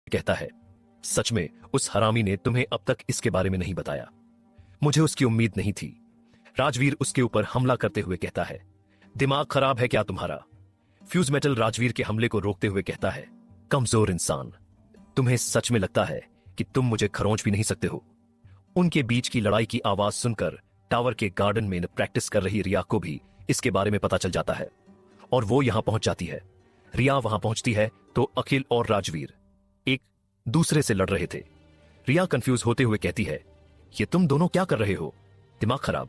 कहता है, सच में उस हरामी ने तुम्हें अब तक इसके बारे में नहीं बताया। मुझे उसकी उम्मीद नहीं थी। राजवीर उसके ऊपर हमला करते हुए कहता है, दिमाग खराब है क्या तुम्हारा? फ्यूज मेटल राजवीर के हमले को रोकते हुए कहता है, कमजोर इंसान, तुम्हें सच में लगता है कि तुम मुझे खरोंच भी नहीं सकते हो? उनके बीच की लड़ाई की आवाज सुनकर टावर के गार्डन में प्रैक्टिस कर रही रिया को भी इसके बारे में पता चल जाता है और वो यहां पहुंच जाती है। रिया वहां पहुंचती है तो अखिल और राजवीर एक दूसरे से लड़ रहे थे। रिया कंफ्यूज होते हुए कहती है, ये तुम दोनों क्या कर रहे हो? दिमाग खराब?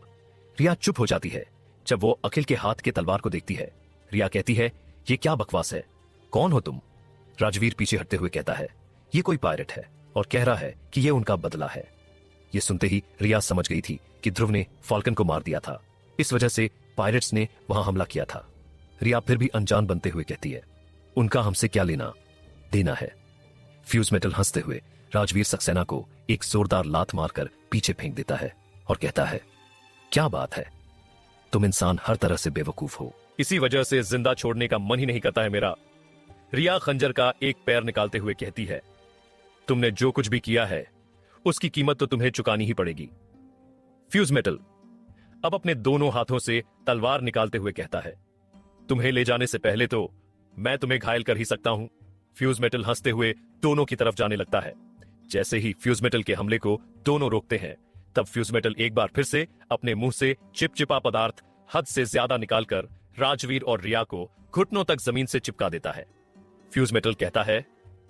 रिया चुप हो जाती है जब वो अखिल के हाथ के तलवार को देखती है। रिया कहती है, ये क्या बकवास है? कौन हो तुम? राजवीर पीछे हटते हुए कहता है, ये कोई पायरेट है और कह रहा है कि ये उनका बदला है। ये सुनते ही रिया समझ गई थी कि ध्रुव ने फाल्कन को मार दिया था, इस वजह से पायरेट्स ने वहां हमला किया था। रिया फिर भी अनजान बनते हुए कहती है, उनका हमसे क्या लेना देना है? फ्यूज मेटल हंसते हुए राजवीर सक्सेना को एक जोरदार लात मारकर पीछे फेंक देता है और कहता है, क्या बात है, तुम इंसान हर तरह से बेवकूफ हो, इसी वजह से जिंदा छोड़ने का मन ही नहीं करता है मेरा। रिया खंजर का एक पैर निकालते हुए कहती है, तुमने जो कुछ भी किया है उसकी कीमत तो तुम्हें चुकानी ही पड़ेगी। फ्यूज मेटल अब अपने दोनों हाथों से तलवार निकालते हुए कहता है, तुम्हें ले जाने से पहले तो मैं तुम्हें घायल कर ही सकता हूं। फ्यूज मेटल हंसते हुए दोनों की तरफ जाने लगता है। जैसे ही फ्यूज मेटल के हमले को दोनों रोकते हैं, तब फ्यूज मेटल एक बार फिर से अपने मुंह से चिपचिपा पदार्थ हद से ज्यादा निकालकर राजवीर और रिया को घुटनों तक जमीन से चिपका देता है। फ्यूज मेटल कहता है,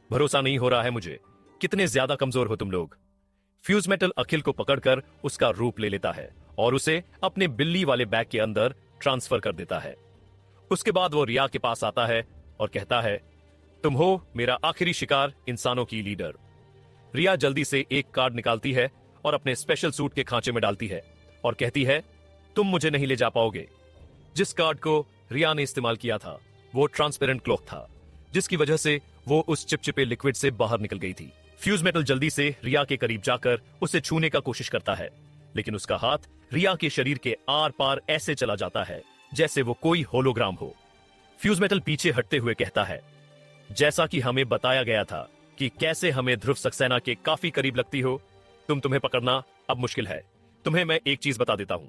भरोसा नहीं हो रहा है मुझे, कितने ज्यादा कमजोर हो तुम लोग। फ्यूज मेटल अखिल को पकड़कर उसका रूप ले लेता है और उसे अपने बिल्ली वाले बैग के अंदर ट्रांसफर कर देता है। उसके बाद वो रिया के पास आता है और कहता है, तुम हो मेरा आखिरी शिकार, इंसानों की लीडर। रिया जल्दी से एक कार्ड निकालती है और अपने स्पेशल सूट के खांचे में डालती है और कहती है, तुम मुझे नहीं ले जा पाओगे। जिस कार्ड को रिया ने इस्तेमाल किया था वो ट्रांसपेरेंट क्लॉक था, जिसकी वजह से वो उस चिपचिपे लिक्विड से बाहर निकल गई थी। फ्यूज मेटल जल्दी से रिया के करीब जाकर उसे छूने का कोशिश करता है, लेकिन उसका हाथ रिया के शरीर के आर पार ऐसे चला जाता है जैसे वो कोई होलोग्राम हो। फ्यूज मेटल पीछे हटते हुए कहता है, जैसा कि हमें बताया गया था कि कैसे हमें ध्रुव सक्सेना के काफी करीब लगती हो, तुम्हें पकड़ना अब मुश्किल है। तुम्हें मैं एक चीज बता देता हूं,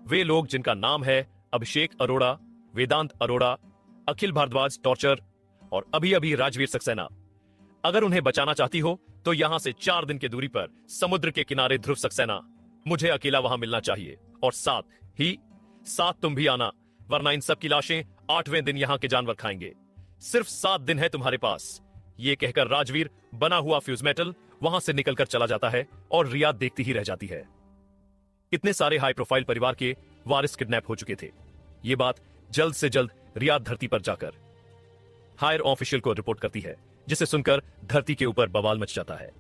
वे लोग जिनका नाम है अभिषेक अरोड़ा, वेदांत अरोड़ा, अखिल भारद्वाज टॉर्चर और अभी अभी राजवीर सक्सेना, अगर उन्हें बचाना चाहती हो तो यहां से 4 दिन की दूरी पर समुद्र के किनारे ध्रुव सक्सेना, मुझे अकेला वहां मिलना चाहिए और साथ तुम भी आना, वरना इन सब की लाशें 8वें दिन यहां के जानवर खाएंगे। सिर्फ 7 दिन है तुम्हारे पास। ये कहकर राजवीर बना हुआ फ्यूज मेटल वहां से निकलकर चला जाता है और रिया देखती ही रह जाती है। इतने सारे हाई प्रोफाइल परिवार के वारिस किडनैप हो चुके थे। ये बात जल्द से जल्द रिया धरती पर जाकर हायर ऑफिशियल को रिपोर्ट करती है, जिसे सुनकर धरती के ऊपर बवाल मच जाता है।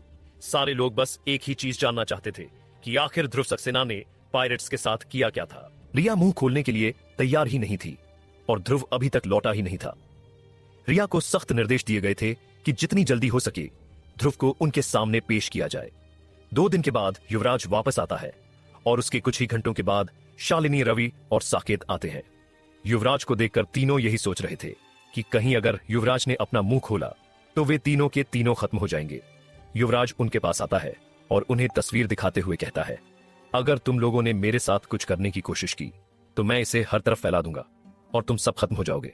सारे लोग बस एक ही चीज जानना चाहते थे कि आखिर ध्रुव सक्सेना ने पायरेट्स के साथ किया क्या था। रिया मुंह खोलने के लिए तैयार ही नहीं थी और ध्रुव अभी तक लौटा ही नहीं था। रिया को सख्त निर्देश दिए गए थे कि जितनी जल्दी हो सके ध्रुव को उनके सामने पेश किया जाए। 2 दिन के बाद युवराज वापस आता है और उसके कुछ ही घंटों के बाद शालिनी, रवि और साकेत आते हैं। युवराज को देखकर तीनों यही सोच रहे थे कि कहीं अगर युवराज ने अपना मुंह खोला तो वे तीनों के तीनों खत्म हो जाएंगे। युवराज उनके पास आता है और उन्हें तस्वीर दिखाते हुए कहता है, अगर तुम लोगों ने मेरे साथ कुछ करने की कोशिश की तो मैं इसे हर तरफ फैला दूंगा और तुम सब खत्म हो जाओगे।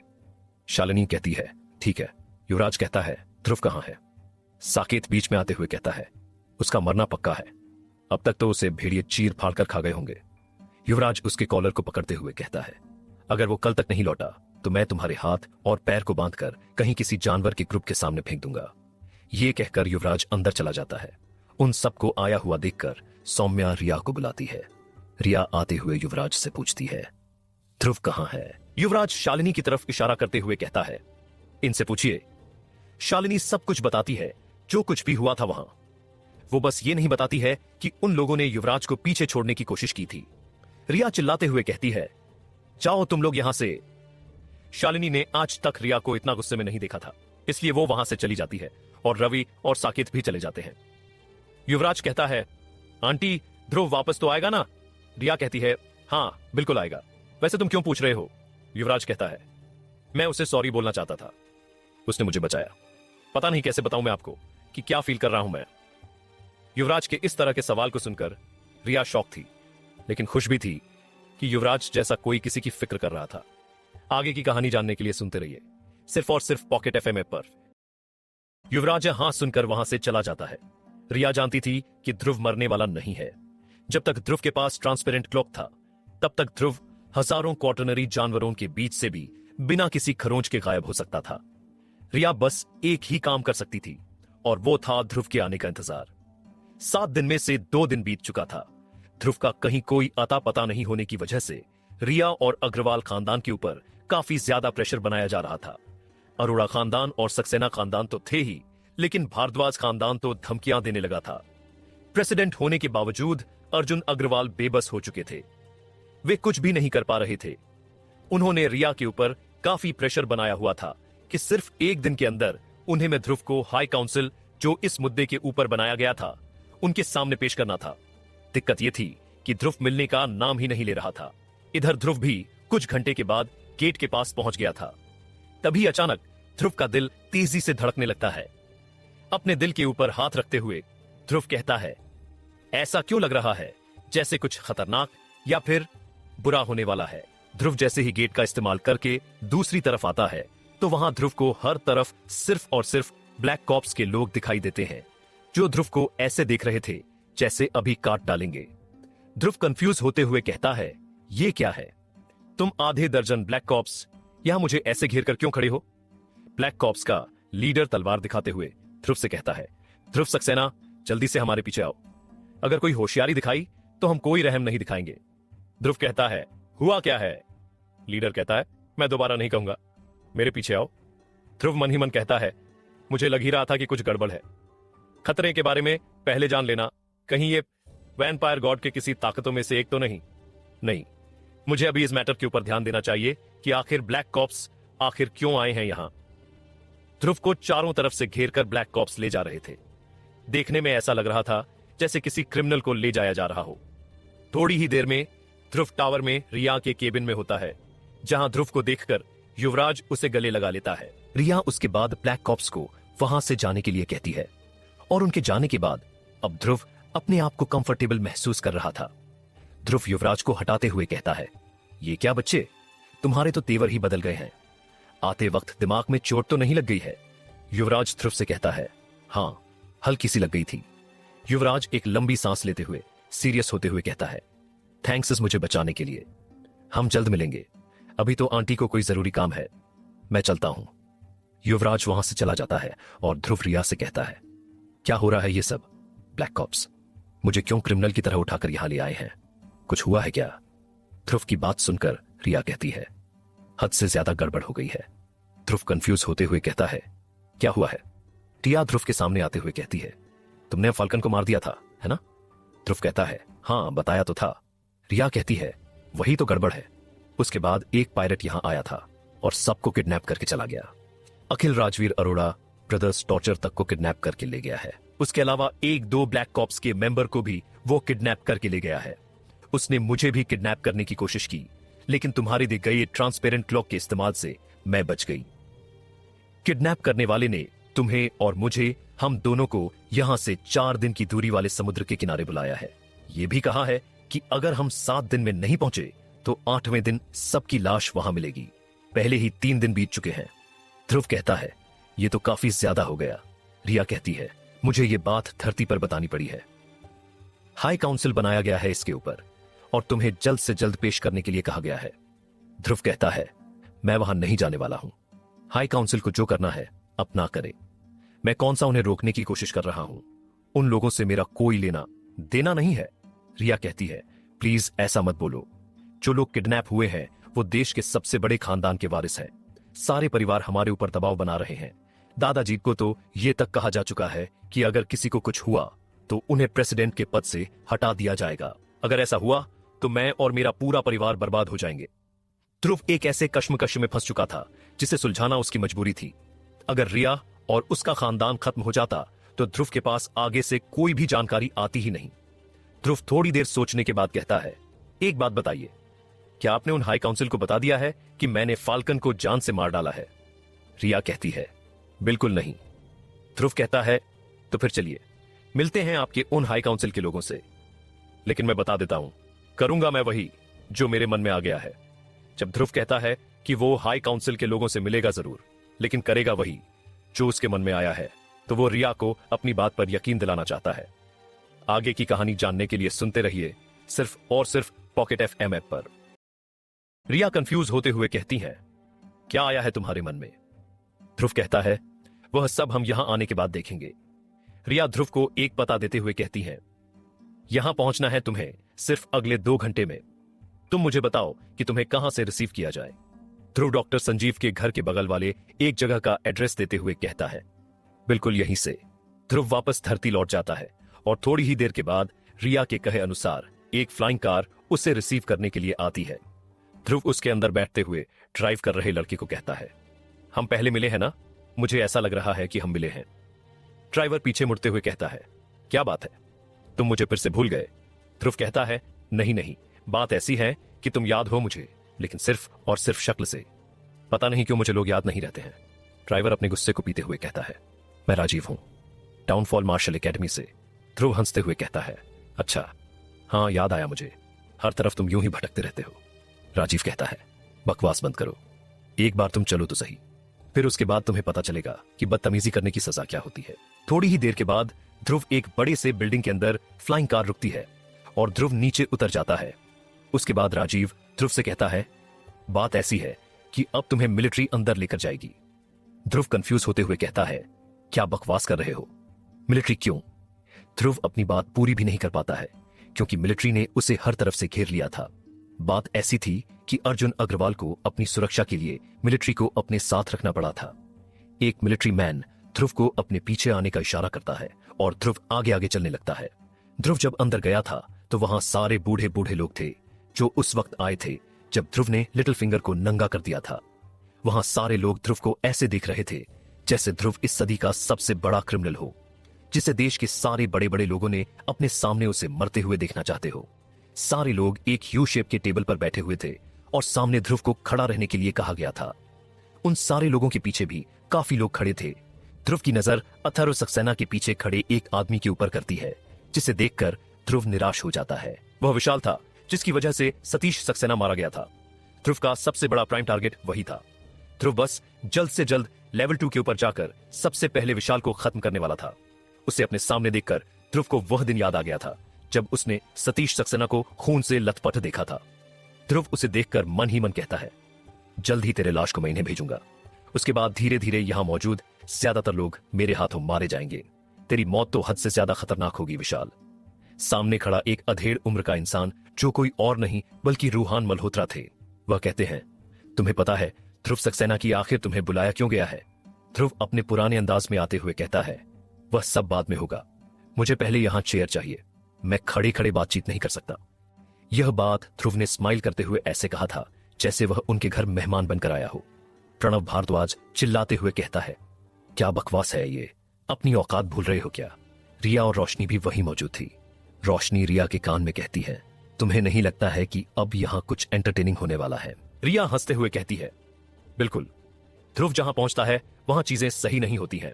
शालिनी कहती है, ठीक है। युवराज कहता है, ध्रुव कहां है? साकेत बीच में आते हुए कहता है, उसका मरना पक्का है, अब तक तो उसे भेड़िए चीर फाड़ कर खा गए होंगे। युवराज उसके कॉलर को पकड़ते हुए कहता है, अगर वो कल तक नहीं लौटा तो मैं तुम्हारे हाथ और पैर को बांधकर कहीं किसी जानवर के ग्रुप के सामने फेंक दूंगा। ये कहकर युवराज अंदर चला जाता है। उन सबको आया हुआ देखकर सौम्या रिया को बुलाती है। रिया आते हुए युवराज से पूछती है, ध्रुव कहां है? युवराज शालिनी की तरफ इशारा करते हुए कहता है, इनसे पूछिए। शालिनी सब कुछ बताती है, जो कुछ भी हुआ था वहां। वो बस ये नहीं बताती है कि उन लोगों ने युवराज को पीछे छोड़ने की कोशिश की थी। रिया चिल्लाते हुए कहती है, जाओ तुम लोग यहां से। शालिनी ने आज तक रिया को इतना गुस्से में नहीं देखा था, इसलिए वो वहां से चली जाती है और रवि और साकेत भी चले जाते हैं। युवराज कहता है, आंटी ध्रुव वापस तो आएगा ना? रिया कहती है, हां बिल्कुल आएगा। वैसे तुम क्यों पूछ रहे हो? युवराज कहता है, मैं उसे सॉरी बोलना चाहता था, उसने मुझे बचाया। पता नहीं कैसे बताऊं मैं आपको, कि क्या फील कर रहा हूं मैं। युवराज के इस तरह के सवाल को सुनकर रिया शॉक थी, लेकिन खुश भी थी कि युवराज जैसा कोई किसी की फिक्र कर रहा था। आगे की कहानी जानने के लिए सुनते रहिए सिर्फ और सिर्फ पॉकेट एफएम पर। युवराज हां सुनकर वहां से चला जाता है। रिया जानती थी कि ध्रुव मरने वाला नहीं है। जब तक ध्रुव के पास ट्रांसपेरेंट क्लॉक था, तब तक ध्रुव हजारों क्वाटरनरी जानवरों के बीच से भी बिना किसी खरोंच के गायब हो सकता था। रिया बस एक ही काम कर सकती थी, और वो था ध्रुव के आने का इंतजार। 7 दिन में से 2 दिन बीत चुका था। ध्रुव का कहीं कोई अता पता नहीं होने की वजह से रिया और अग्रवाल खानदान के ऊपर काफी ज्यादा प्रेशर बनाया जा रहा था। अरोड़ा खानदान और सक्सेना खानदान तो थे ही, लेकिन भारद्वाज खानदान तो धमकियां देने लगा था। प्रेसिडेंट होने के बावजूद अर्जुन अग्रवाल बेबस हो चुके थे। वे कुछ भी नहीं कर पा रहे थे। उन्होंने रिया के ऊपर काफी प्रेशर बनाया हुआ था कि सिर्फ 1 दिन के अंदर उन्हें में ध्रुव को हाई काउंसिल, जो इस मुद्दे के ऊपर बनाया गया था, उनके सामने पेश करना था। दिक्कत यह थी कि ध्रुव मिलने का नाम ही नहीं ले रहा था। इधर ध्रुव भी कुछ घंटे के बाद गेट के पास पहुंच गया था। तभी अचानक ध्रुव का दिल तेजी से धड़कने लगता है। अपने दिल के ऊपर हाथ रखते हुए ध्रुव कहता है, ऐसा क्यों लग रहा है जैसे कुछ खतरनाक या फिर बुरा होने वाला है। ध्रुव जैसे ही गेट का इस्तेमाल करके दूसरी तरफ आता है, तो वहां ध्रुव को हर तरफ सिर्फ और सिर्फ ब्लैक कॉप्स के लोग दिखाई देते हैं, जो ध्रुव को ऐसे देख रहे थे जैसे अभी काट डालेंगे। ध्रुव कंफ्यूज होते हुए कहता है, ये क्या है? तुम आधे दर्जन ब्लैक कॉप्स यहां मुझे ऐसे घेर कर क्यों खड़े हो? ब्लैक कॉप्स का लीडर तलवार दिखाते हुए ध्रुव से कहता है, ध्रुव सक्सेना, जल्दी से हमारे पीछे आओ। अगर कोई होशियारी दिखाई तो हम कोई रहम नहीं दिखाएंगे। ध्रुव कहता है, हुआ क्या है? लीडर कहता है, मैं दोबारा नहीं कहूंगा, मेरे पीछे आओ। ध्रुव मन ही मन कहता है, मुझे लग ही रहा था कि कुछ गड़बड़ है। खतरे के बारे में पहले जान लेना, कहीं ये वैम्पायर गॉड के किसी ताकतों में से एक तो नहीं, मुझे अभी इस मैटर के ऊपर ध्यान देना चाहिए कि आखिर ब्लैक कॉप्स आखिर क्यों आए हैं यहां। ध्रुव को चारों तरफ से घेरकर ब्लैक कॉप्स ले जा रहे थे। देखने में ऐसा लग रहा था जैसे किसी क्रिमिनल को ले जाया जा रहा हो। थोड़ी ही देर में ध्रुव टावर में रिया के केबिन में होता है, जहां ध्रुव को देखकर युवराज उसे गले लगा लेता है। रिया उसके बाद ब्लैक कॉप्स को वहां से जाने के लिए कहती है, और उनके जाने के बाद अब ध्रुव अपने आप को कंफर्टेबल महसूस कर रहा था। ध्रुव युवराज को हटाते हुए कहता है, ये क्या बच्चे, तुम्हारे तो तेवर ही बदल गए हैं। आते वक्त दिमाग में चोट तो नहीं लग गई है? युवराज ध्रुव से कहता है, हां, हल्की सी लग गई थी। युवराज एक लंबी सांस लेते हुए सीरियस होते हुए कहता है, थैंक्स मुझे बचाने के लिए। हम जल्द मिलेंगे, अभी तो आंटी को कोई जरूरी काम है, मैं चलता हूं। युवराज वहां से चला जाता है और ध्रुव रिया से कहता है, क्या हो रहा है ये सब? ब्लैक कॉप्स मुझे क्यों क्रिमिनल की तरह उठाकर यहां ले आए हैं? कुछ हुआ है क्या? ध्रुव की बात सुनकर रिया कहती है, हद से ज्यादा गड़बड़ हो गई है। ध्रुव कंफ्यूज होते हुए कहता है, क्या हुआ है? रिया ध्रुव के सामने आते हुए कहती है, तुमने फाल्कन को मार दिया था, है ना? ध्रुव कहता है, हां, बताया तो था। रिया कहती है, वही तो गड़बड़ है। उसके बाद एक पायलट यहां आया था और सबको किडनैप करके चला गया। अखिल राजवीर अरोड़ा ब्रदर्स टॉर्चर तक को किडनैप करके ले गया है। उसके अलावा 1-2 ब्लैक कॉप्स के मेंबर को भी वो किडनैप करके ले गया है। उसने मुझे भी किडनैप करने की कोशिश की, लेकिन तुम्हारे दी गई ट्रांसपेरेंट क्लॉक के इस्तेमाल से मैं बच गई। किडनैप करने वाले ने तुम्हें और मुझे, हम दोनों को यहां से 4 दिन की दूरी वाले समुद्र के किनारे बुलाया है। यह भी कहा है कि अगर हम 7 दिन में नहीं पहुंचे तो 8वें दिन सबकी लाश वहां मिलेगी। पहले ही 3 दिन बीत चुके हैं। ध्रुव कहता है, यह तो काफी ज्यादा हो गया। रिया कहती है, मुझे यह बात धरती पर बतानी पड़ी है। हाई काउंसिल बनाया गया है इसके ऊपर, और तुम्हें जल्द से जल्द पेश करने के लिए कहा गया है। ध्रुव कहता है, मैं वहां नहीं जाने वाला हूं। हाई काउंसिल को जो करना है अपना करे। मैं कौन सा उन्हें रोकने की कोशिश कर रहा हूं? उन लोगों से मेरा कोई लेना देना नहीं है। रिया कहती है, प्लीज ऐसा मत बोलो। जो लोग किडनैप हुए हैं वो देश के सबसे बड़े खानदान के वारिस हैं। सारे परिवार हमारे ऊपर दबाव बना रहे हैं। दादाजी को तो यह तक कहा जा चुका है कि अगर किसी को कुछ हुआ तो उन्हें प्रेसिडेंट के पद से हटा दिया जाएगा। अगर ऐसा हुआ तो मैं और मेरा पूरा परिवार बर्बाद हो जाएंगे। ध्रुव एक ऐसे कश्मकश में फंस चुका था जिसे सुलझाना उसकी मजबूरी थी। अगर रिया और उसका खानदान खत्म हो जाता तो ध्रुव के पास आगे से कोई भी जानकारी आती ही नहीं। ध्रुव थोड़ी देर सोचने के बाद कहता है, एक बात बताइए, क्या आपने उन हाई काउंसिल को बता दिया है कि मैंने फाल्कन को जान से मार डाला है? रिया कहती है, बिल्कुल नहीं। ध्रुव कहता है, तो फिर चलिए मिलते हैं आपके उन हाई काउंसिल के लोगों से। लेकिन मैं बता देता हूं, करूंगा मैं वही जो मेरे मन में आ गया है। जब ध्रुव कहता है कि वो हाई काउंसिल के लोगों से मिलेगा जरूर, लेकिन करेगा वही जो उसके मन में आया है, तो वो रिया को अपनी बात पर यकीन दिलाना चाहता है। आगे की कहानी जानने के लिए सुनते रहिए सिर्फ और सिर्फ पॉकेट एफएम ऐप पर। रिया कंफ्यूज होते हुए कहती है, क्या आया है तुम्हारे मन में? ध्रुव कहता है, वह सब हम यहां आने के बाद देखेंगे। रिया ध्रुव को एक पता देते हुए कहती है, यहां पहुंचना है तुम्हें सिर्फ अगले 2 घंटे में। तुम मुझे बताओ कि तुम्हें कहां से रिसीव किया जाए। ध्रुव डॉक्टर संजीव के घर के बगल वाले एक जगह का एड्रेस देते हुए कहता है, बिल्कुल यहीं से। ध्रुव वापस धरती लौट जाता है और थोड़ी ही देर के बाद रिया के कहे अनुसार एक फ्लाइंग कार उसे रिसीव करने के लिए आती है। ध्रुव उसके अंदर बैठते हुए ड्राइव कर रहे लड़के को कहता है, हम पहले मिले हैं ना? मुझे ऐसा लग रहा है कि हम मिले हैं। ड्राइवर पीछे मुड़ते हुए कहता है, क्या बात है, तुम मुझे फिर से भूल गए? ध्रुव कहता है, नहीं नहीं, बात ऐसी है कि तुम याद हो मुझे, लेकिन सिर्फ और सिर्फ शक्ल से। पता नहीं क्यों मुझे लोग याद नहीं रहते हैं। ड्राइवर अपने गुस्से को पीते हुए कहता है, मैं राजीव हूं, डाउनफॉल मार्शल एकेडमी से। ध्रुव हंसते हुए कहता है, अच्छा हाँ याद आया मुझे, हर तरफ तुम यूं ही भटकते रहते हो। राजीव कहता है, बकवास बंद करो, एक बार तुम चलो तो सही, फिर उसके बाद तुम्हें पता चलेगा कि बदतमीजी करने की सजा क्या होती है। थोड़ी ही देर के बाद ध्रुव एक बड़े से बिल्डिंग के अंदर फ्लाइंग कार रुकती है और ध्रुव नीचे उतर जाता है। उसके बाद राजीव ध्रुव से कहता है, बात ऐसी है कि अब तुम्हें मिलिट्री अंदर लेकर जाएगी। ध्रुव कंफ्यूज होते हुए कहता है, क्या बकवास कर रहे हो? मिलिट्री क्यों? ध्रुव अपनी बात पूरी भी नहीं कर पाता है क्योंकि मिलिट्री ने उसे हर तरफ से घेर लिया था। बात ऐसी थी कि अर्जुन अग्रवाल को अपनी सुरक्षा के लिए मिलिट्री को अपने साथ रखना पड़ा था। एक मिलिट्री मैन ध्रुव को अपने पीछे आने का इशारा करता है और ध्रुव आगे आगे चलने लगता है। ध्रुव जब अंदर गया था तो वहां सारे बूढ़े बूढ़े लोग थे जो उस वक्त आए थे जब ध्रुव ने लिटिल फिंगर को नंगा कर दिया था। वहां सारे लोग ध्रुव को ऐसे देख रहे थे जैसे ध्रुव इस सदी का सबसे बड़ा क्रिमिनल हो, जिसे देश के सारे बड़े बड़े लोगों ने अपने सामने उसे मरते हुए देखना चाहते हो। सारे लोग एक यू शेप के टेबल पर बैठे हुए थे और सामने ध्रुव को खड़ा रहने के लिए कहा गया था। उन सारे लोगों के पीछे भी काफी लोग खड़े थे। ध्रुव की नजर अथर्व सक्सेना के पीछे खड़े एक आदमी के ऊपर करती है, जिसे देखकर ध्रुव निराश हो जाता है। वह विशाल था जिसकी वजह से सतीश सक्सेना मारा गया था। ध्रुव का सबसे बड़ा प्राइम टारगेट वही था। ध्रुव बस जल्द से जल्द लेवल 2 के ऊपर जाकर सबसे पहले विशाल को खत्म करने वाला था। उसे अपने सामने देखकर ध्रुव को वह दिन याद आ गया था जब उसने सतीश सक्सेना को खून से लथपथ देखा था। ध्रुव उसे देखकर मन ही मन कहता है, जल्द ही तेरे लाश को मैं इन्हें भेजूंगा। उसके बाद धीरे धीरे यहां मौजूद ज्यादातर लोग मेरे हाथों मारे जाएंगे। तेरी मौत तो हद से ज्यादा खतरनाक होगी विशाल। सामने खड़ा एक अधेड़ उम्र का इंसान जो कोई और नहीं बल्कि रूहान मल्होत्रा थे। वह कहते हैं, तुम्हें पता है ध्रुव सक्सेना की आखिर तुम्हें बुलाया क्यों गया है? ध्रुव अपने पुराने अंदाज में आते हुए कहता है, वह सब बाद में होगा, मुझे पहले यहां चेयर चाहिए, मैं खड़े खड़े बातचीत नहीं कर सकता। यह बात ध्रुव ने स्माइल करते हुए ऐसे कहा था जैसे वह उनके घर मेहमान बनकर आया हो। प्रणव भारद्वाज चिल्लाते हुए कहता है, क्या बकवास है ये, अपनी औकात भूल रहे हो क्या? रिया और रोशनी भी वहीं मौजूद थी। रोशनी रिया के कान में कहती है, तुम्हें नहीं लगता है कि अब यहां कुछ एंटरटेनिंग होने वाला है? रिया हंसते हुए कहती है, बिल्कुल, ध्रुव जहां पहुंचता है वहां चीजें सही नहीं होती हैं।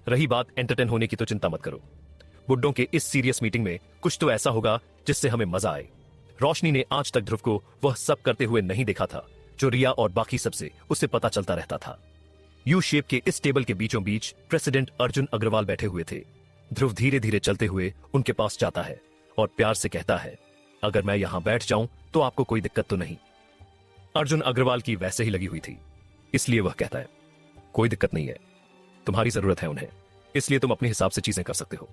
रही बात एंटरटेन होने की तो चिंता मत करो, बुड्ढों के इस सीरियस मीटिंग में कुछ तो ऐसा होगा जिससे हमें मजा आए। रोशनी ने आज तक ध्रुव को वह सब करते हुए नहीं देखा था जो रिया और बाकी सबसे उसे पता चलता रहता था। यू शेप के इस टेबल के बीचों बीच प्रेसिडेंट अर्जुन अग्रवाल बैठे हुए थे। ध्रुव धीरे धीरे चलते हुए उनके पास जाता है और प्यार से कहता है, अगर मैं यहां बैठ जाऊं तो आपको कोई दिक्कत तो नहीं? अर्जुन अग्रवाल की वैसे ही लगी हुई थी, इसलिए वह कहता है, कोई दिक्कत नहीं है, तुम्हारी जरूरत है उन्हें, इसलिए तुम अपने हिसाब से चीजें कर सकते हो।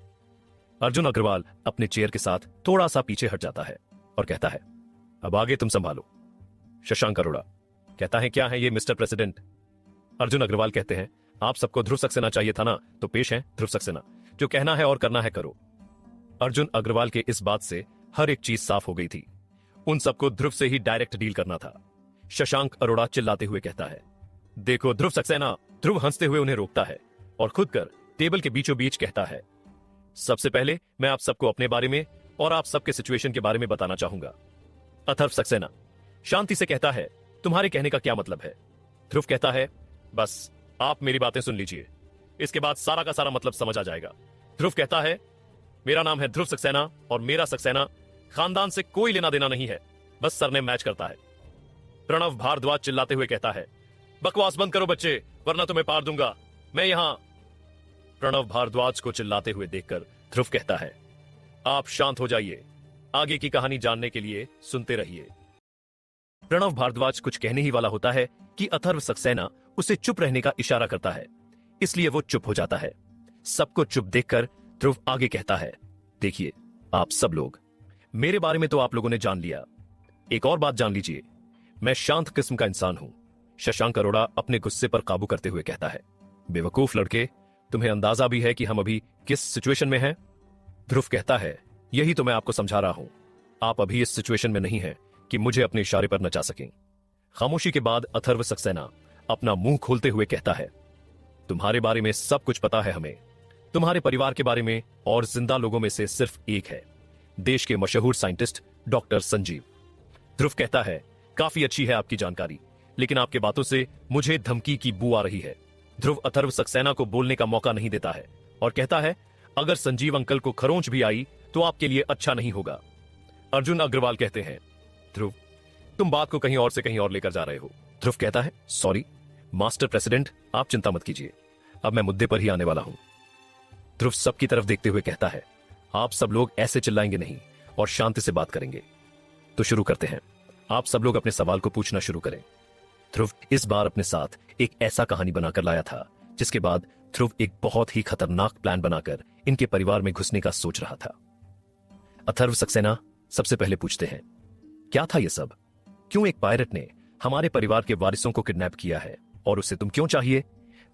अर्जुन अग्रवाल अपने चेयर के साथ थोड़ा सा पीछे हट जाता है और कहता है, अब आगे तुम संभालो। शशांक अरोड़ा कहता है, क्या है ये मिस्टर प्रेसिडेंट? अर्जुन अग्रवाल कहते हैं, आप सबको ध्रुव सक्सेना चाहिए था ना, तो पेश है ध्रुव सक्सेना, जो कहना है और करना है करो। अर्जुन अग्रवाल के इस बात से हर एक चीज साफ हो गई थी। उन सबको ध्रुव से ही डायरेक्ट डील करना था। शशांक अरोड़ा चिल्लाते हुए कहता है, देखो ध्रुव सक्सेना। ध्रुव हंसते हुए उन्हें रोकता है और खुद कर टेबल के बीचों बीच कहता है, सबसे पहले मैं आप सबको अपने बारे में और आप सबके सिचुएशन के बारे में बताना चाहूंगा। अथर्व सक्सेना शांति से कहता है, तुम्हारे कहने का क्या मतलब है? ध्रुव कहता है, बस आप मेरी बातें सुन लीजिए, इसके बाद सारा का सारा मतलब समझ आ जाएगा। ध्रुव कहता है, मेरा नाम है ध्रुव सक्सेना और मेरा सक्सेना खानदान से कोई लेना देना नहीं है, बस सरनेम मैच करता है। प्रणव भारद्वाज चिल्लाते हुए कहता है, बकवास बंद करो बच्चे, वरना तुम्हें पार दूंगा। मैं यहां। प्रणव भारद्वाज को चिल्लाते हुए देखकर ध्रुव कहता है, आप शांत हो जाइए, आगे की कहानी जानने के लिए सुनते रहिए। प्रणव भारद्वाज कुछ कहने ही वाला होता है कि अथर्व सक्सेना उसे चुप रहने का इशारा करता है, इसलिए वो चुप हो जाता है। सबको चुप देखकर ध्रुव आगे कहता है, देखिए आप सब लोग, मेरे बारे में तो आप लोगों ने जान लिया, एक और बात जान लीजिए, मैं शांत किस्म का इंसान हूं। शशांक अरोड़ा अपने गुस्से पर काबू करते हुए कहता है, बेवकूफ लड़के, तुम्हें अंदाजा भी है कि हम अभी किस सिचुएशन में हैं? ध्रुव कहता है, यही तो मैं आपको समझा रहा हूं, आप अभी इस सिचुएशन में नहीं हैं कि मुझे अपने इशारे पर नचा सकें। खामोशी के बाद अथर्व सक्सेना अपना मुंह खोलते हुए कहता है, तुम्हारे बारे में सब कुछ पता है हमें, तुम्हारे परिवार के बारे में, और जिंदा लोगों में से सिर्फ एक है, देश के मशहूर साइंटिस्ट डॉक्टर संजीव। ध्रुव कहता है, काफी अच्छी है आपकी जानकारी, लेकिन आपके बातों से मुझे धमकी की बू आ रही है। ध्रुव अथर्व सक्सेना को बोलने का मौका नहीं देता है और कहता है, अगर संजीव अंकल को खरोंच भी आई तो आपके लिए अच्छा नहीं होगा। अर्जुन अग्रवाल कहते हैं, ध्रुव तुम बात को कहीं और से कहीं और लेकर जा रहे हो। ध्रुव कहता है, सॉरी मास्टर प्रेसिडेंट, आप चिंता मत कीजिए, अब मैं मुद्दे पर ही आने वाला हूं। ध्रुव सबकी तरफ देखते हुए कहता है, आप सब लोग ऐसे चिल्लाएंगे नहीं और शांति से बात करेंगे। तो शुरू करते हैं, आप सब लोग अपने सवाल को पूछना शुरू करें। ध्रुव इस बार अपने साथ एक ऐसा कहानी बनाकर लाया था जिसके बाद ध्रुव एक बहुत ही खतरनाक प्लान बनाकर इनके परिवार में घुसने का सोच रहा था। अथर्व सक्सेना सबसे पहले पूछते हैं, क्या था यह सब? क्यों एक पायलट ने हमारे परिवार के वारिसों को किडनैप किया है और उसे तुम क्यों चाहिए?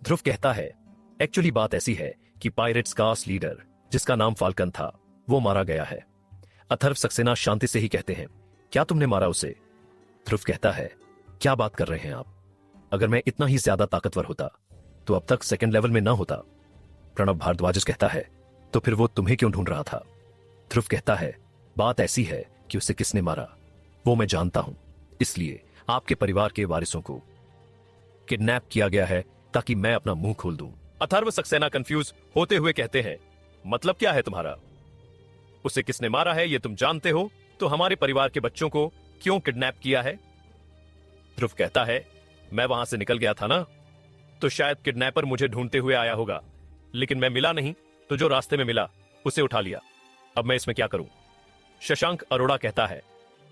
ध्रुव कहता है, एक्चुअली बात ऐसी है कि पायरेट्स का लीडर जिसका नाम फाल्कन था वो मारा गया है। अथर्व सक्सेना शांति से ही कहते हैं, क्या तुमने मारा उसे? ध्रुव कहता है, क्या बात कर रहे हैं आप? अगर मैं इतना ही ज्यादा ताकतवर होता तो अब तक सेकंड लेवल में ना होता। प्रणव भारद्वाज कहता है, तो फिर वो तुम्हें क्यों ढूंढ रहा था? ध्रुव कहता है, बात ऐसी है कि उसे किसने मारा वो मैं जानता हूं, इसलिए आपके परिवार के वारिसों को किडनैप किया गया है ताकि मैं अपना मुंह खोल दूं। अथर्व सक्सेना कंफ्यूज होते हुए कहते हैं, मतलब क्या है तुम्हारा? उसे किसने मारा है ये तुम जानते हो, तो हमारे परिवार के बच्चों को क्यों किडनैप किया है? ध्रुव कहता है, मैं वहां से निकल गया था ना, तो शायद किडनैपर मुझे ढूंढते हुए आया होगा, लेकिन मैं मिला नहीं, तो जो रास्ते में मिला उसे उठा लिया। अब मैं इसमें क्या करूं? शशांक अरोड़ा कहता है,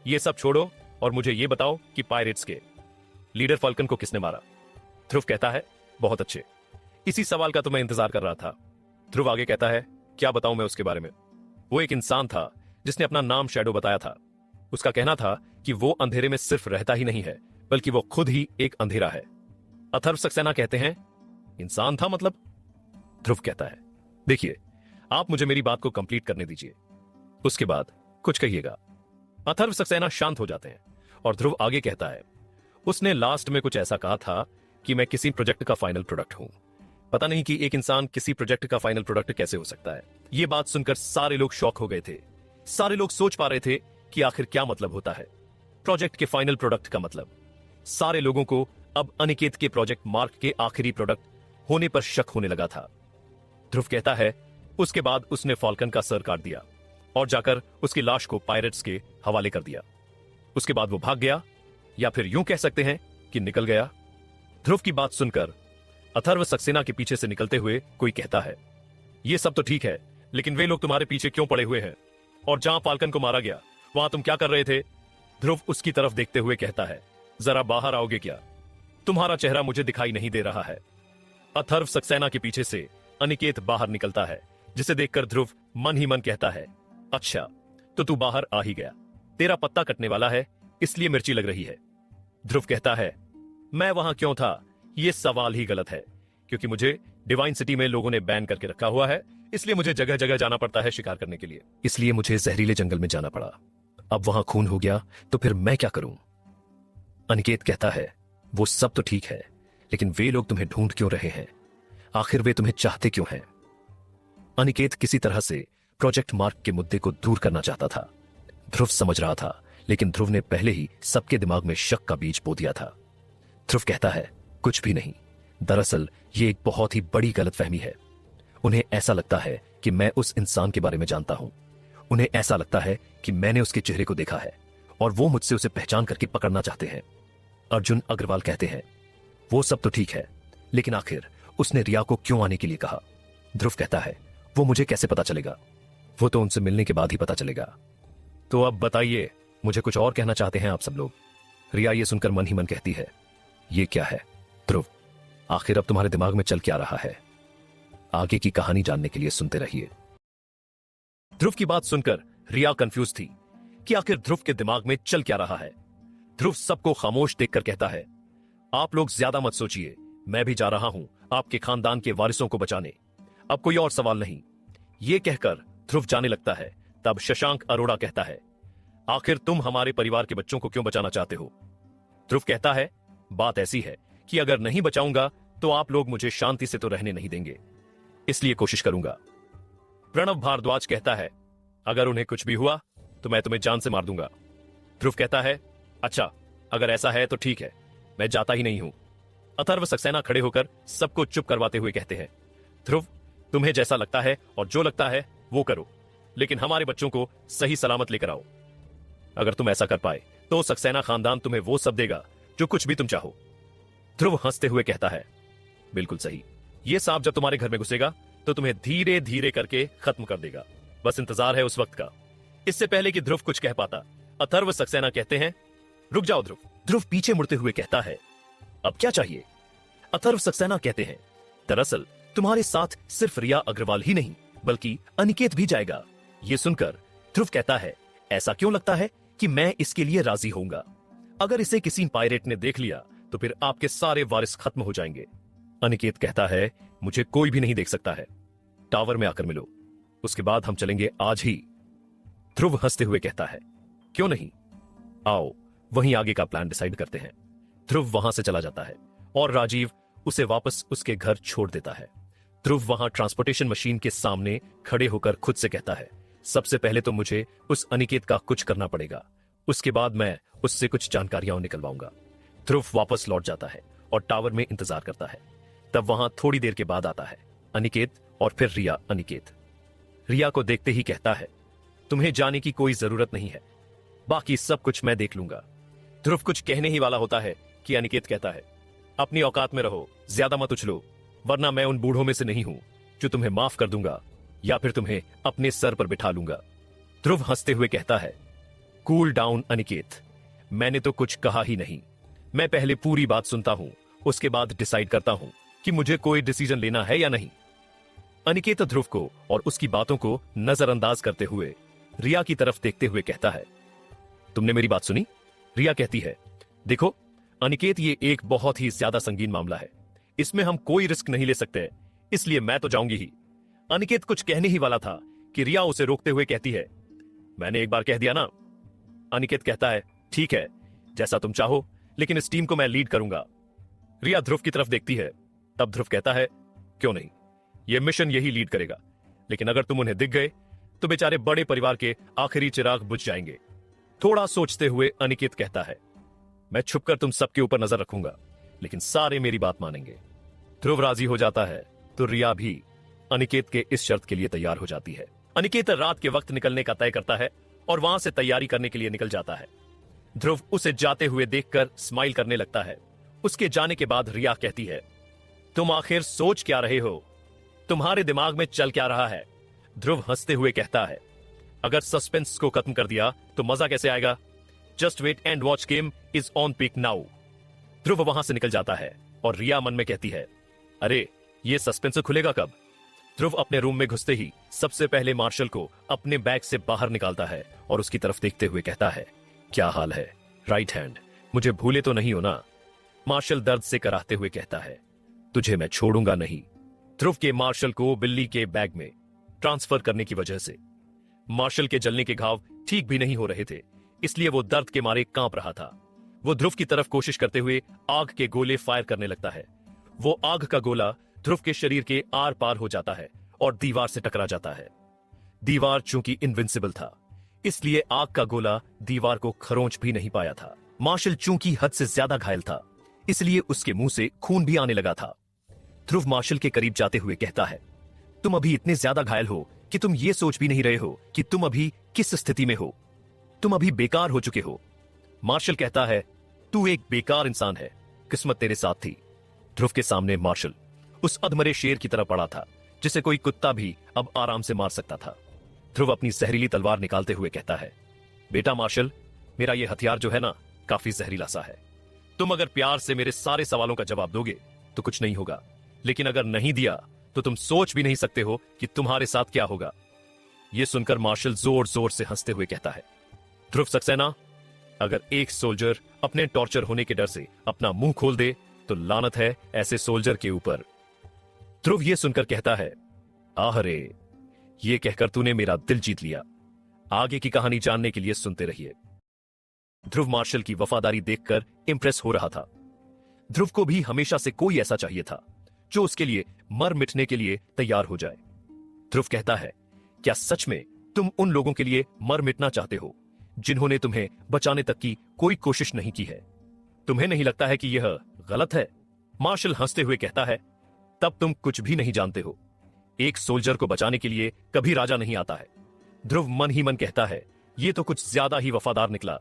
ये सब छोड़ो और मुझे ये बताओ कि पायरेट्स के लीडर फाल्कन को किसने मारा? ध्रुव कहता है, बहुत अच्छे, इसी सवाल का तो मैं इंतजार कर रहा था। ध्रुव आगे कहता है, क्या बताऊं मैं उसके बारे में? वो एक इंसान था जिसने अपना नाम शैडो बताया था। उसका कहना था कि वो अंधेरे में सिर्फ रहता ही नहीं है बल्कि वो खुद ही एक अंधेरा है। अथर्व सक्सेना कहते हैं, इंसान था मतलब? ध्रुव कहता है, देखिए आप मुझे मेरी बात को कंप्लीट करने दीजिए, उसके बाद कुछ कहिएगा। अथर्व सक्सेना शांत हो जाते हैं और ध्रुव आगे कहता है, उसने लास्ट में कुछ ऐसा कहा था कि मैं किसी प्रोजेक्ट का फाइनल प्रोडक्ट हूं। पता नहीं कि एक इंसान किसी प्रोजेक्ट का फाइनल प्रोडक्ट कैसे हो सकता है। यह बात सुनकर सारे लोग शॉक हो गए थे। सारे लोग सोच पा रहे थे कि आखिर क्या मतलब होता है प्रोजेक्ट के फाइनल प्रोडक्ट का मतलब। सारे लोगों को अब अनिकेत के प्रोजेक्ट मार्क के आखिरी प्रोडक्ट होने पर शक होने लगा था। ध्रुव कहता है, उसके बाद उसने फाल्कन का सर काट दिया और जाकर उसकी लाश को पायरेट्स के हवाले कर दिया। उसके बाद वो भाग गया, या फिर यूं कह सकते हैं कि निकल गया। ध्रुव की बात सुनकर अथर्व सक्सेना के पीछे से निकलते हुए कोई कहता है, ये सब तो ठीक है, लेकिन वे लोग तुम्हारे पीछे क्यों पड़े हुए हैं? और जहां फाल्कन को मारा गया वहां तुम क्या कर रहे थे? ध्रुव उसकी तरफ देखते हुए कहता है, जरा बाहर आओगे क्या? तुम्हारा चेहरा मुझे दिखाई नहीं दे रहा है। अथर्व सक्सेना के पीछे से अनिकेत बाहर निकलता है, जिसे देखकर ध्रुव मन ही मन कहता है, अच्छा तो तू बाहर आ ही गया, तेरा पत्ता कटने वाला है इसलिए मिर्ची लग रही है। ध्रुव कहता है, मैं वहां क्यों था यह सवाल ही गलत है, क्योंकि मुझे डिवाइन सिटी में लोगों ने बैन करके रखा हुआ है, इसलिए मुझे जगह जगह जाना पड़ता है शिकार करने के लिए, इसलिए मुझे जहरीले जंगल में जाना पड़ा। अब वहां खून हो गया तो फिर मैं क्या करूं? अनिकेत कहता है, वो सब तो ठीक है, लेकिन वे लोग तुम्हें ढूंढ क्यों रहे हैं? आखिर वे तुम्हें चाहते क्यों हैं? अनिकेत किसी तरह से प्रोजेक्ट मार्क के मुद्दे को दूर करना चाहता था। ध्रुव समझ रहा था, लेकिन ध्रुव ने पहले ही सबके दिमाग में शक का बीज बो दिया था। ध्रुव कहता है, कुछ भी नहीं, दरअसल ये एक बहुत ही बड़ी गलतफहमी है। उन्हें ऐसा लगता है कि मैं उस इंसान के बारे में जानता हूं। उन्हें ऐसा लगता है कि मैंने उसके चेहरे को देखा है और वो मुझसे उसे पहचान करके पकड़ना चाहते हैं। अर्जुन अग्रवाल कहते हैं, वो सब तो ठीक है, लेकिन आखिर उसने रिया को क्यों आने के लिए कहा? ध्रुव कहता है, वो मुझे कैसे पता चलेगा? वो तो उनसे मिलने के बाद ही पता चलेगा। तो अब बताइए, मुझे कुछ और कहना चाहते हैं आप सब लोग? रिया ये सुनकर मन ही मन कहती है, ये क्या है? ध्रुव, आखिर अब तुम्हारे दिमाग में चल क्या रहा है? आगे की कहानी जानने के लिए सुनते रहिए। ध्रुव की बात सुनकर रिया कंफ्यूज थी कि आखिर ध्रुव के दिमाग में चल क्या रहा है। ध्रुव सबको खामोश देखकर कहता है, आप लोग ज्यादा मत सोचिए, मैं भी जा रहा हूं आपके खानदान के वारिसों को बचाने। अब कोई और सवाल नहीं। यह कहकर ध्रुव जाने लगता है। तब शशांक अरोड़ा कहता है, आखिर तुम हमारे परिवार के बच्चों को क्यों बचाना चाहते हो? ध्रुव कहता है, बात ऐसी है कि अगर नहीं बचाऊंगा तो आप लोग मुझे शांति से तो रहने नहीं देंगे, इसलिए कोशिश करूंगा। प्रणव भारद्वाज कहता है, अगर उन्हें कुछ भी हुआ तो मैं तुम्हें जान से मार दूंगा। ध्रुव कहता है, अच्छा, अगर ऐसा है तो ठीक है, मैं जाता ही नहीं हूं। अथर्व सक्सेना खड़े होकर सबको चुप करवाते हुए कहते हैं, ध्रुव, तुम्हें जैसा लगता है और जो लगता है वो करो, लेकिन हमारे बच्चों को सही सलामत लेकर आओ। अगर तुम ऐसा कर पाए तो सक्सेना खानदान तुम्हें वो सब देगा जो कुछ भी तुम चाहो। ध्रुव हंसते हुए कहता है, बिल्कुल सही, ये सांप जब तुम्हारे घर में घुसेगा तो तुम्हें धीरे धीरे करके खत्म कर देगा। बस इंतजार है उस वक्त का। इससे पहले कि ध्रुव कुछ कह पाता, अथर्व सक्सेना कहते हैं, रुक जाओ ध्रुव। ध्रुव पीछे मुड़ते हुए कहता है, अब क्या चाहिए? अथर्व सक्सेना कहते हैं, दरअसल तुम्हारे साथ सिर्फ रिया अग्रवाल ही नहीं बल्कि अनिकेत भी जाएगा। यह सुनकर ध्रुव कहता है, ऐसा क्यों लगता है कि मैं इसके लिए राजी होऊंगा? अगर इसे किसी पायरेट ने देख लिया तो फिर आपके सारे वारिस खत्म हो जाएंगे। अनिकेत कहता है, मुझे कोई भी नहीं देख सकता है, टावर में आकर मिलो, उसके बाद हम चलेंगे आज ही। ध्रुव हंसते हुए कहता है, क्यों नहीं, आओ वहीं आगे का प्लान डिसाइड करते हैं। ध्रुव वहां से चला जाता है और राजीव उसे वापस उसके घर छोड़ देता है। ध्रुव वहां ट्रांसपोर्टेशन मशीन के सामने खड़े होकर खुद से कहता है, सबसे पहले तो मुझे उस अनिकेत का कुछ करना पड़ेगा, उसके बाद मैं उससे कुछ जानकारियां निकलवाऊंगा। ध्रुव वापस लौट जाता है और टावर में इंतजार करता है। तब वहां थोड़ी देर के बाद आता है अनिकेत और फिर रिया। अनिकेत रिया को देखते ही कहता है, तुम्हें जाने की कोई जरूरत नहीं है, बाकी सब कुछ मैं देख लूंगा। ध्रुव कुछ कहने ही वाला होता है कि अनिकेत कहता है, अपनी औकात में रहो, ज्यादा मत उछलो, वरना मैं उन बूढ़ों में से नहीं हूं जो तुम्हें माफ कर दूंगा या फिर तुम्हें अपने सर पर बिठा लूंगा। ध्रुव हंसते हुए कहता है, कूल डाउन अनिकेत, मैंने तो कुछ कहा ही नहीं, मैं पहले पूरी बात सुनता हूं, उसके बाद डिसाइड करता हूं कि मुझे कोई डिसीजन लेना है या नहीं। अनिकेत ध्रुव को और उसकी बातों को नजरअंदाज करते हुए रिया की तरफ देखते हुए कहता है, तुमने मेरी बात सुनी? रिया कहती है, देखो अनिकेत, ये एक बहुत ही ज्यादा संगीन मामला है, इसमें हम कोई रिस्क नहीं ले सकते, इसलिए मैं तो जाऊंगी ही। अनिकेत कुछ कहने ही वाला था कि रिया उसे रोकते हुए कहती है, मैंने एक बार कह दिया ना। अनिकेत कहता है, ठीक है, जैसा तुम चाहो, लेकिन इस टीम को मैं लीड करूंगा। रिया ध्रुव की तरफ देखती है। तब ध्रुव कहता है, क्यों नहीं, यह मिशन यही लीड करेगा, लेकिन अगर तुम उन्हें दिख गए तो बेचारे बड़े परिवार के आखिरी चिराग बुझ जाएंगे। थोड़ा सोचते हुए अनिकेत कहता है, मैं छुपकर तुम सबके ऊपर नजर रखूंगा, लेकिन सारे मेरी बात मानेंगे। ध्रुव राजी हो जाता है तो रिया भी अनिकेत के इस शर्त के लिए तैयार हो जाती है। अनिकेत रात के वक्त निकलने का तय करता है और वहां से तैयारी करने के लिए निकल जाता है। ध्रुव उसे जाते हुए देखकर स्माइल करने लगता है। उसके जाने के बाद रिया कहती है, तुम आखिर सोच क्या रहे हो? तुम्हारे दिमाग में चल क्या रहा है? ध्रुव हंसते हुए कहता है, अगर सस्पेंस को खत्म कर दिया तो मजा कैसे आएगा? Just wait and watch game is on peak now. Dhruv वहां से निकल जाता है और रिया मन में कहती है, अरे ये सस्पेंस खुलेगा कब? ध्रुव अपने रूम में घुसते ही सबसे पहले मार्शल को अपने बैग से बाहर निकालता है और उसकी तरफ देखते हुए कहता है, क्या हाल है राइट हैंड, मुझे भूले तो नहीं हो ना? मार्शल दर्द से कराहते हुए कहता है, तुझे मैं छोड़ूंगा नहीं। ध्रुव के मार्शल को बिल्ली के बैग में ट्रांसफर करने की वजह से मार्शल के जलने के घाव ठीक भी नहीं हो रहे थे, इसलिए वो दर्द के मारे कांप रहा था। वो ध्रुव की तरफ कोशिश करते हुए आग के गोले फायर करने लगता है। वो आग का गोला ध्रुव के शरीर के आर पार हो जाता है और दीवार से टकरा जाता है। दीवार चूंकि इनविंसिबल था, इसलिए आग का गोला दीवार को खरोंच भी नहीं पाया था। मार्शल चूंकि हद से ज्यादा घायल था, इसलिए उसके मुंह से खून भी आने लगा था। ध्रुव मार्शल के करीब जाते हुए कहता है, तुम अभी इतने ज्यादा घायल हो कि तुम ये सोच भी नहीं रहे हो कि तुम अभी किस स्थिति में हो। तुम अभी बेकार हो चुके हो। मार्शल कहता है, तू एक बेकार इंसान है, किस्मत तेरे साथ थी। ध्रुव के सामने मार्शल उस अधमरे शेर की तरह पड़ा था जिसे कोई कुत्ता भी अब आराम से मार सकता था। ध्रुव अपनी जहरीली तलवार निकालते हुए कहता है, बेटा मार्शल, मेरा ये हथियार जो है ना, काफी जहरीला सा है। तुम अगर प्यार से मेरे सारे सवालों का जवाब दोगे तो कुछ नहीं होगा, लेकिन अगर नहीं दिया तो तुम सोच भी नहीं सकते हो कि तुम्हारे साथ क्या होगा। यह सुनकर मार्शल जोर जोर से हंसते हुए कहता है, ध्रुव सक्सेना, अगर एक सोल्जर अपने टॉर्चर होने के डर से अपना मुंह खोल दे तो लानत है ऐसे सोल्जर के ऊपर। ध्रुव यह सुनकर कहता है, आह रे, यह कहकर तूने मेरा दिल जीत लिया। आगे की कहानी जानने के लिए सुनते रहिए। ध्रुव मार्शल की वफादारी देखकर इंप्रेस हो रहा था। ध्रुव को भी हमेशा से कोई ऐसा चाहिए था जो उसके लिए मर मिटने के लिए तैयार हो जाए। ध्रुव कहता है, क्या सच में तुम उन लोगों के लिए मर मिटना चाहते हो जिन्होंने तुम्हें बचाने तक की कोई कोशिश नहीं की है? तुम्हें नहीं लगता है कि यह गलत है? मार्शल हंसते हुए कहता है, तब तुम कुछ भी नहीं जानते हो। एक सोल्जर को बचाने के लिए कभी राजा नहीं आता है। ध्रुव मन ही मन कहता है, यह तो कुछ ज्यादा ही वफादार निकला,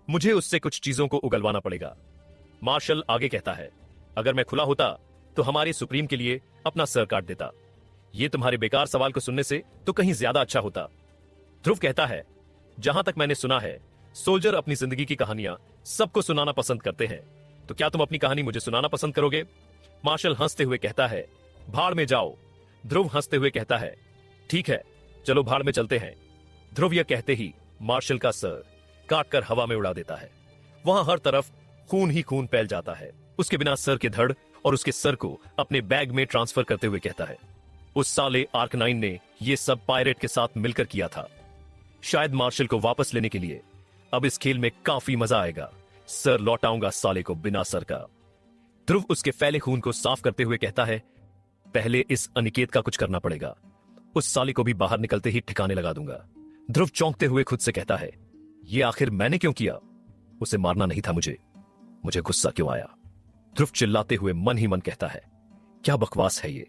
मुझे उससे कुछ चीजों को उगलवाना पड़ेगा। मार्शल आगे कहता है, अगर मैं खुला होता तो हमारे सुप्रीम के लिए अपना सर काट देता। यह तुम्हारे बेकार सवाल को सुनने से तो कहीं ज्यादा अच्छा होता। ध्रुव कहता है, जहां तक मैंने सुना है, सोल्जर अपनी जिंदगी की कहानियां सबको सुनाना पसंद करते हैं, तो क्या तुम अपनी कहानी मुझे सुनाना पसंद करोगे? मार्शल हंसते हुए कहता है, भाड़ में जाओ। ध्रुव हंसते हुए कहता है, ठीक है, चलो भाड़ में चलते हैं। ध्रुव यह कहते ही मार्शल का सर काटकर हवा में उड़ा देता है। वहां हर तरफ खून ही खून फैल जाता है। उसके बिना सर के धड़ और उसके सर को अपने बैग में ट्रांसफर करते हुए कहता है, उस साले आर्क-9 ने यह सब पायरेट के साथ मिलकर किया था। शायद मार्शल को वापस लेने के लिए अब इस खेल में काफी मजा आएगा। सर लौटाऊंगा साले को बिना सर का। ध्रुव उसके फैले खून को साफ करते हुए कहता है, पहले इस अनिकेत का कुछ करना पड़ेगा। उस साले को भी बाहर निकलते ही ठिकाने लगा दूंगा। ध्रुव चौंकते हुए खुद से कहता है, ये आखिर मैंने क्यों किया? उसे मारना नहीं था मुझे गुस्सा क्यों आया? ध्रुव चिल्लाते हुए मन ही मन कहता है, क्या बकवास है ये?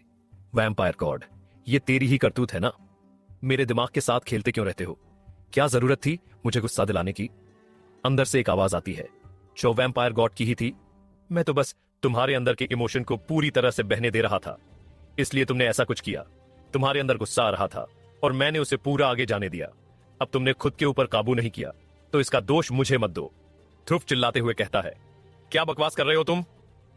वैम्पायर गॉड, ये तेरी ही करतूत है ना? मेरे दिमाग के साथ खेलते क्यों रहते हो? क्या जरूरत थी मुझे गुस्सा दिलाने की? अंदर से एक आवाज आती है, जो वैम्पायर गॉड की ही थी। मैं तो बस तुम्हारे अंदर के इमोशन को पूरी तरह से बहने दे रहा था, इसलिए तुमने ऐसा कुछ किया। तुम्हारे अंदर गुस्सा आ रहा था और मैंने उसे पूरा आगे जाने दिया। अब तुमने खुद के ऊपर काबू नहीं किया, तो इसका दोष मुझे मत दो। ध्रुव चिल्लाते हुए कहता है, क्या बकवास कर रहे हो तुम?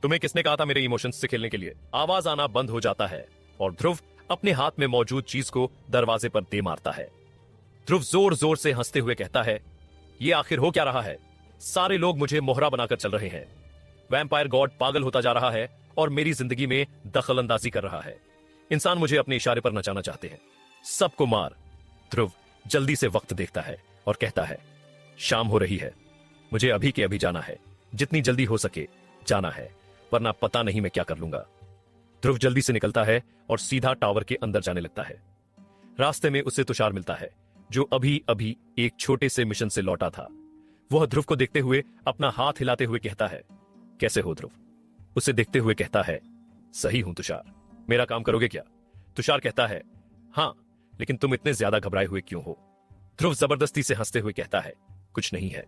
तुम्हें किसने कहा था मेरे इमोशंस से खेलने के लिए? आवाज आना बंद हो जाता है और ध्रुव अपने हाथ में मौजूद चीज को दरवाजे पर दे मारता है। ध्रुव जोर जोर से हंसते हुए कहता है, ये आखिर हो क्या रहा है? सारे लोग मुझे मोहरा बनाकर चल रहे हैं। वैम्पायर गॉड पागल होता जा रहा है और मेरी जिंदगी में दखल अंदाजी कर रहा है। इंसान मुझे अपने इशारे पर नचाना चाहते हैं। सबको मार। ध्रुव जल्दी से वक्त देखता है और कहता है, शाम हो रही है, मुझे अभी के अभी जाना है। जितनी जल्दी हो सके जाना है, वरना पता नहीं मैं क्या कर लूंगा। ध्रुव जल्दी से निकलता है और सीधा टावर के अंदर जाने लगता है। रास्ते में उसे तुषार मिलता है, जो अभी अभी एक छोटे से मिशन से लौटा था। वह ध्रुव को देखते हुए अपना हाथ हिलाते हुए कहता है, कैसे हो ध्रुव? उसे देखते हुए कहता है, सही हूं तुषार, मेरा काम करोगे क्या? तुषार कहता है, हां, लेकिन तुम इतने ज्यादा घबराए हुए क्यों हो? ध्रुव जबरदस्ती से हंसते हुए कहता है, कुछ नहीं है।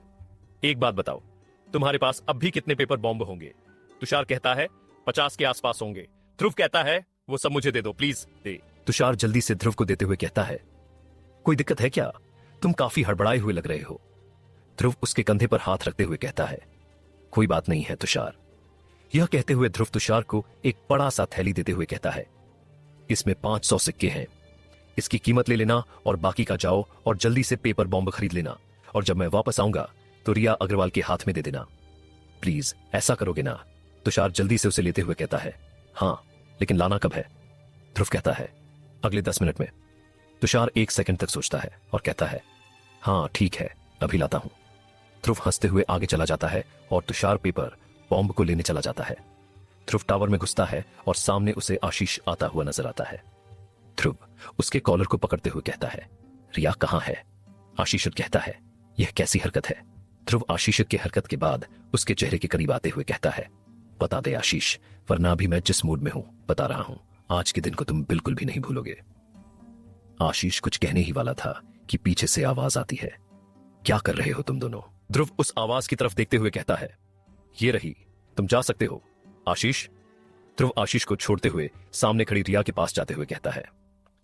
एक बात बताओ, तुम्हारे पास अब भी कितने पेपर बॉम्ब होंगे? तुषार कहता है, 50 के आसपास होंगे। ध्रुव कहता है, वो सब मुझे दे दो प्लीज, दे। तुषार जल्दी से ध्रुव को देते हुए कहता है, कोई दिक्कत है क्या? तुम काफी हड़बड़ाए हुए लग रहे हो। ध्रुव उसके कंधे पर हाथ रखते हुए कहता है, कोई बात नहीं है तुषार। यह कहते हुए ध्रुव तुषार को एक बड़ा सा थैली देते हुए कहता है, इसमें 500 सिक्के हैं। इसकी कीमत ले लेना और बाकी का जाओ और जल्दी से पेपर बॉम्ब खरीद लेना, और जब मैं वापस आऊंगा तो रिया अग्रवाल के हाथ में दे देना। प्लीज ऐसा करोगे ना? तुषार जल्दी से उसे लेते हुए कहता है, हां, लेकिन लाना कब है? ध्रुव कहता है, अगले 10 मिनट में। तुषार 1 सेकंड तक सोचता है और कहता है, हां ठीक है, अभी लाता हूं। ध्रुव हंसते हुए आगे चला जाता है और तुषार पेपर बॉम्ब को लेने चला जाता है। ध्रुव टावर में घुसता है और सामने उसे आशीष आता हुआ नजर आता है। ध्रुव उसके कॉलर को पकड़ते हुए कहता है, रिया कहां है? आशीष कहता है, यह कैसी हरकत है? ध्रुव आशीष की हरकत के बाद उसके चेहरे के करीब आते हुए कहता है, बता दे आशीष, वरना अभी मैं जिस मूड में हूं बता रहा हूं, आज के दिन को तुम बिल्कुल भी नहीं भूलोगे। आशीष कुछ कहने ही वाला था कि पीछे से आवाज आती है। क्या कर रहे हो तुम दोनों? ध्रुव उस आवाज की तरफ देखते हुए कहता है, ये रही, तुम जा सकते हो। आशीष। ध्रुव आशीष को छोड़ते हुए सामने खड़ी रिया के पास जाते हुए कहता है,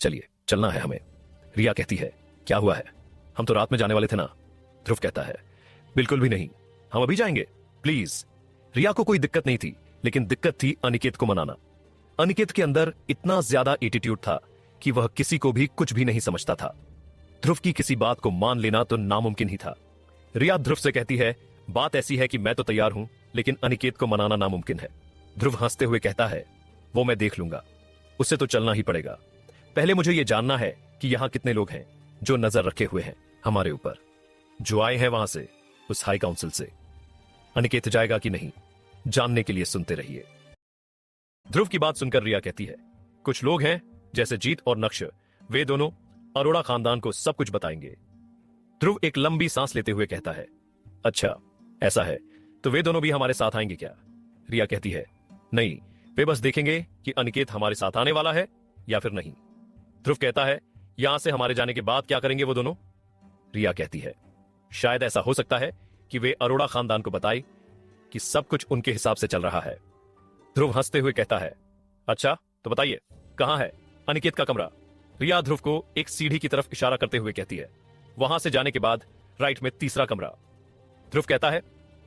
चलिए चलना है हमें। रिया कहती है, क्या हुआ है? हम तो रात में जाने वाले थे ना। ध्रुव कहता है, बिल्कुल भी नहीं, हम अभी जाएंगे, प्लीज। रिया को कोई दिक्कत नहीं थी, लेकिन दिक्कत थी अनिकेत को मनाना। अनिकेत के अंदर इतना ज्यादा एटीट्यूड था कि वह किसी को भी कुछ भी नहीं समझता था। ध्रुव की किसी बात को मान लेना तो नामुमकिन ही था। रिया ध्रुव से कहती है, बात ऐसी है कि मैं तो तैयार हूं, लेकिन अनिकेत को मनाना नामुमकिन है। ध्रुव हंसते हुए कहता है, वो मैं देख लूंगा, उससे तो चलना ही पड़ेगा। पहले मुझे यह जानना है कि यहां कितने लोग हैं जो नजर रखे हुए हैं हमारे ऊपर, जो आए हैं वहां से, उस हाई काउंसिल से। अनिकेत जाएगा कि नहीं, जानने के लिए सुनते रहिए। ध्रुव की बात सुनकर रिया कहती है, कुछ लोग हैं जैसे जीत और नक्श, वे दोनों अरोड़ा खानदान को सब कुछ बताएंगे। ध्रुव एक लंबी सांस लेते हुए कहता है, अच्छा ऐसा है तो वे दोनों भी हमारे साथ आएंगे क्या? रिया कहती है, नहीं, वे बस देखेंगे कि अनिकेत हमारे साथ आने वाला है या फिर नहीं। ध्रुव कहता है, यहां से हमारे जाने के बाद क्या करेंगे वो दोनों? रिया कहती है, शायद ऐसा हो सकता है कि वे अरोड़ा खानदान को बताए कि सब कुछ उनके हिसाब से चल रहा है। ध्रुव हंसते हुए कहता है, अच्छा तो बताइए कहां है अनिकेत का कमरा? रिया ध्रुव को एक सीढ़ी की तरफ इशारा करते हुए कहती है, वहां से जाने के बाद राइट में तीसरा कमरा। ध्रुव कहता है,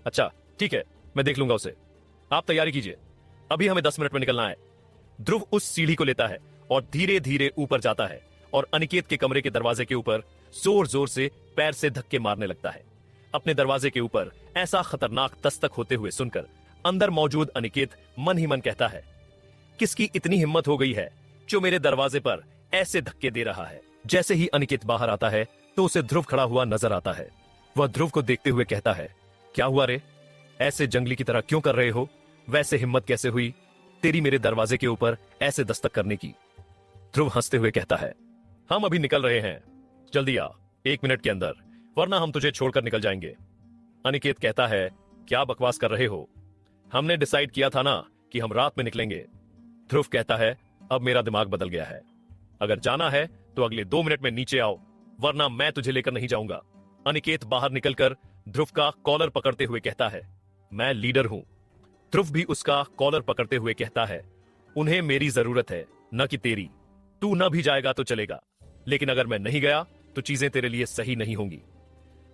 अच्छा ठीक है, मैं देख लूंगा उसे, आप तैयारी कीजिए, अभी हमें 10 मिनट में निकलना है। ध्रुव उस सीढ़ी को लेता है और धीरे धीरे ऊपर जाता है और अनिकेत के कमरे के दरवाजे के ऊपर जोर जोर से पैर से धक्के मारने लगता है। अपने दरवाजे के ऊपर ऐसा खतरनाक दस्तक होते हुए सुनकर अंदर मौजूद अनिकेत मन ही मन कहता है, किसकी इतनी हिम्मत हो गई है जो मेरे दरवाजे पर ऐसे धक्के दे रहा है। जैसे ही अनिकेत बाहर आता है तो उसे ध्रुव खड़ा हुआ नजर आता है। वह ध्रुव को देखते हुए कहता है, क्या हुआ रे, ऐसे जंगली की तरह क्यों कर रहे हो? वैसे हिम्मत कैसे हुई तेरी मेरे दरवाजे के ऊपर ऐसे दस्तक करने की? ध्रुव हंसते हुए कहता है, हम अभी निकल रहे हैं, जल्दी आ, 1 मिनट के अंदर, वरना हम तुझे छोड़कर निकल जाएंगे। अनिकेत कहता है, क्या बकवास कर रहे हो, हमने डिसाइड किया था ना कि हम रात में निकलेंगे। ध्रुव कहता है, अब मेरा दिमाग बदल गया है, अगर जाना है तो अगले 2 मिनट में नीचे आओ, वरना मैं तुझे लेकर नहीं जाऊंगा। अनिकेत बाहर निकलकर ध्रुव का कॉलर पकड़ते हुए कहता है, मैं लीडर हूं। ध्रुव भी उसका कॉलर पकड़ते हुए कहता है, उन्हें मेरी जरूरत है न कि तेरी। तू न भी जाएगा तो चलेगा, लेकिन अगर मैं नहीं गया तो चीजें तेरे लिए सही नहीं होंगी।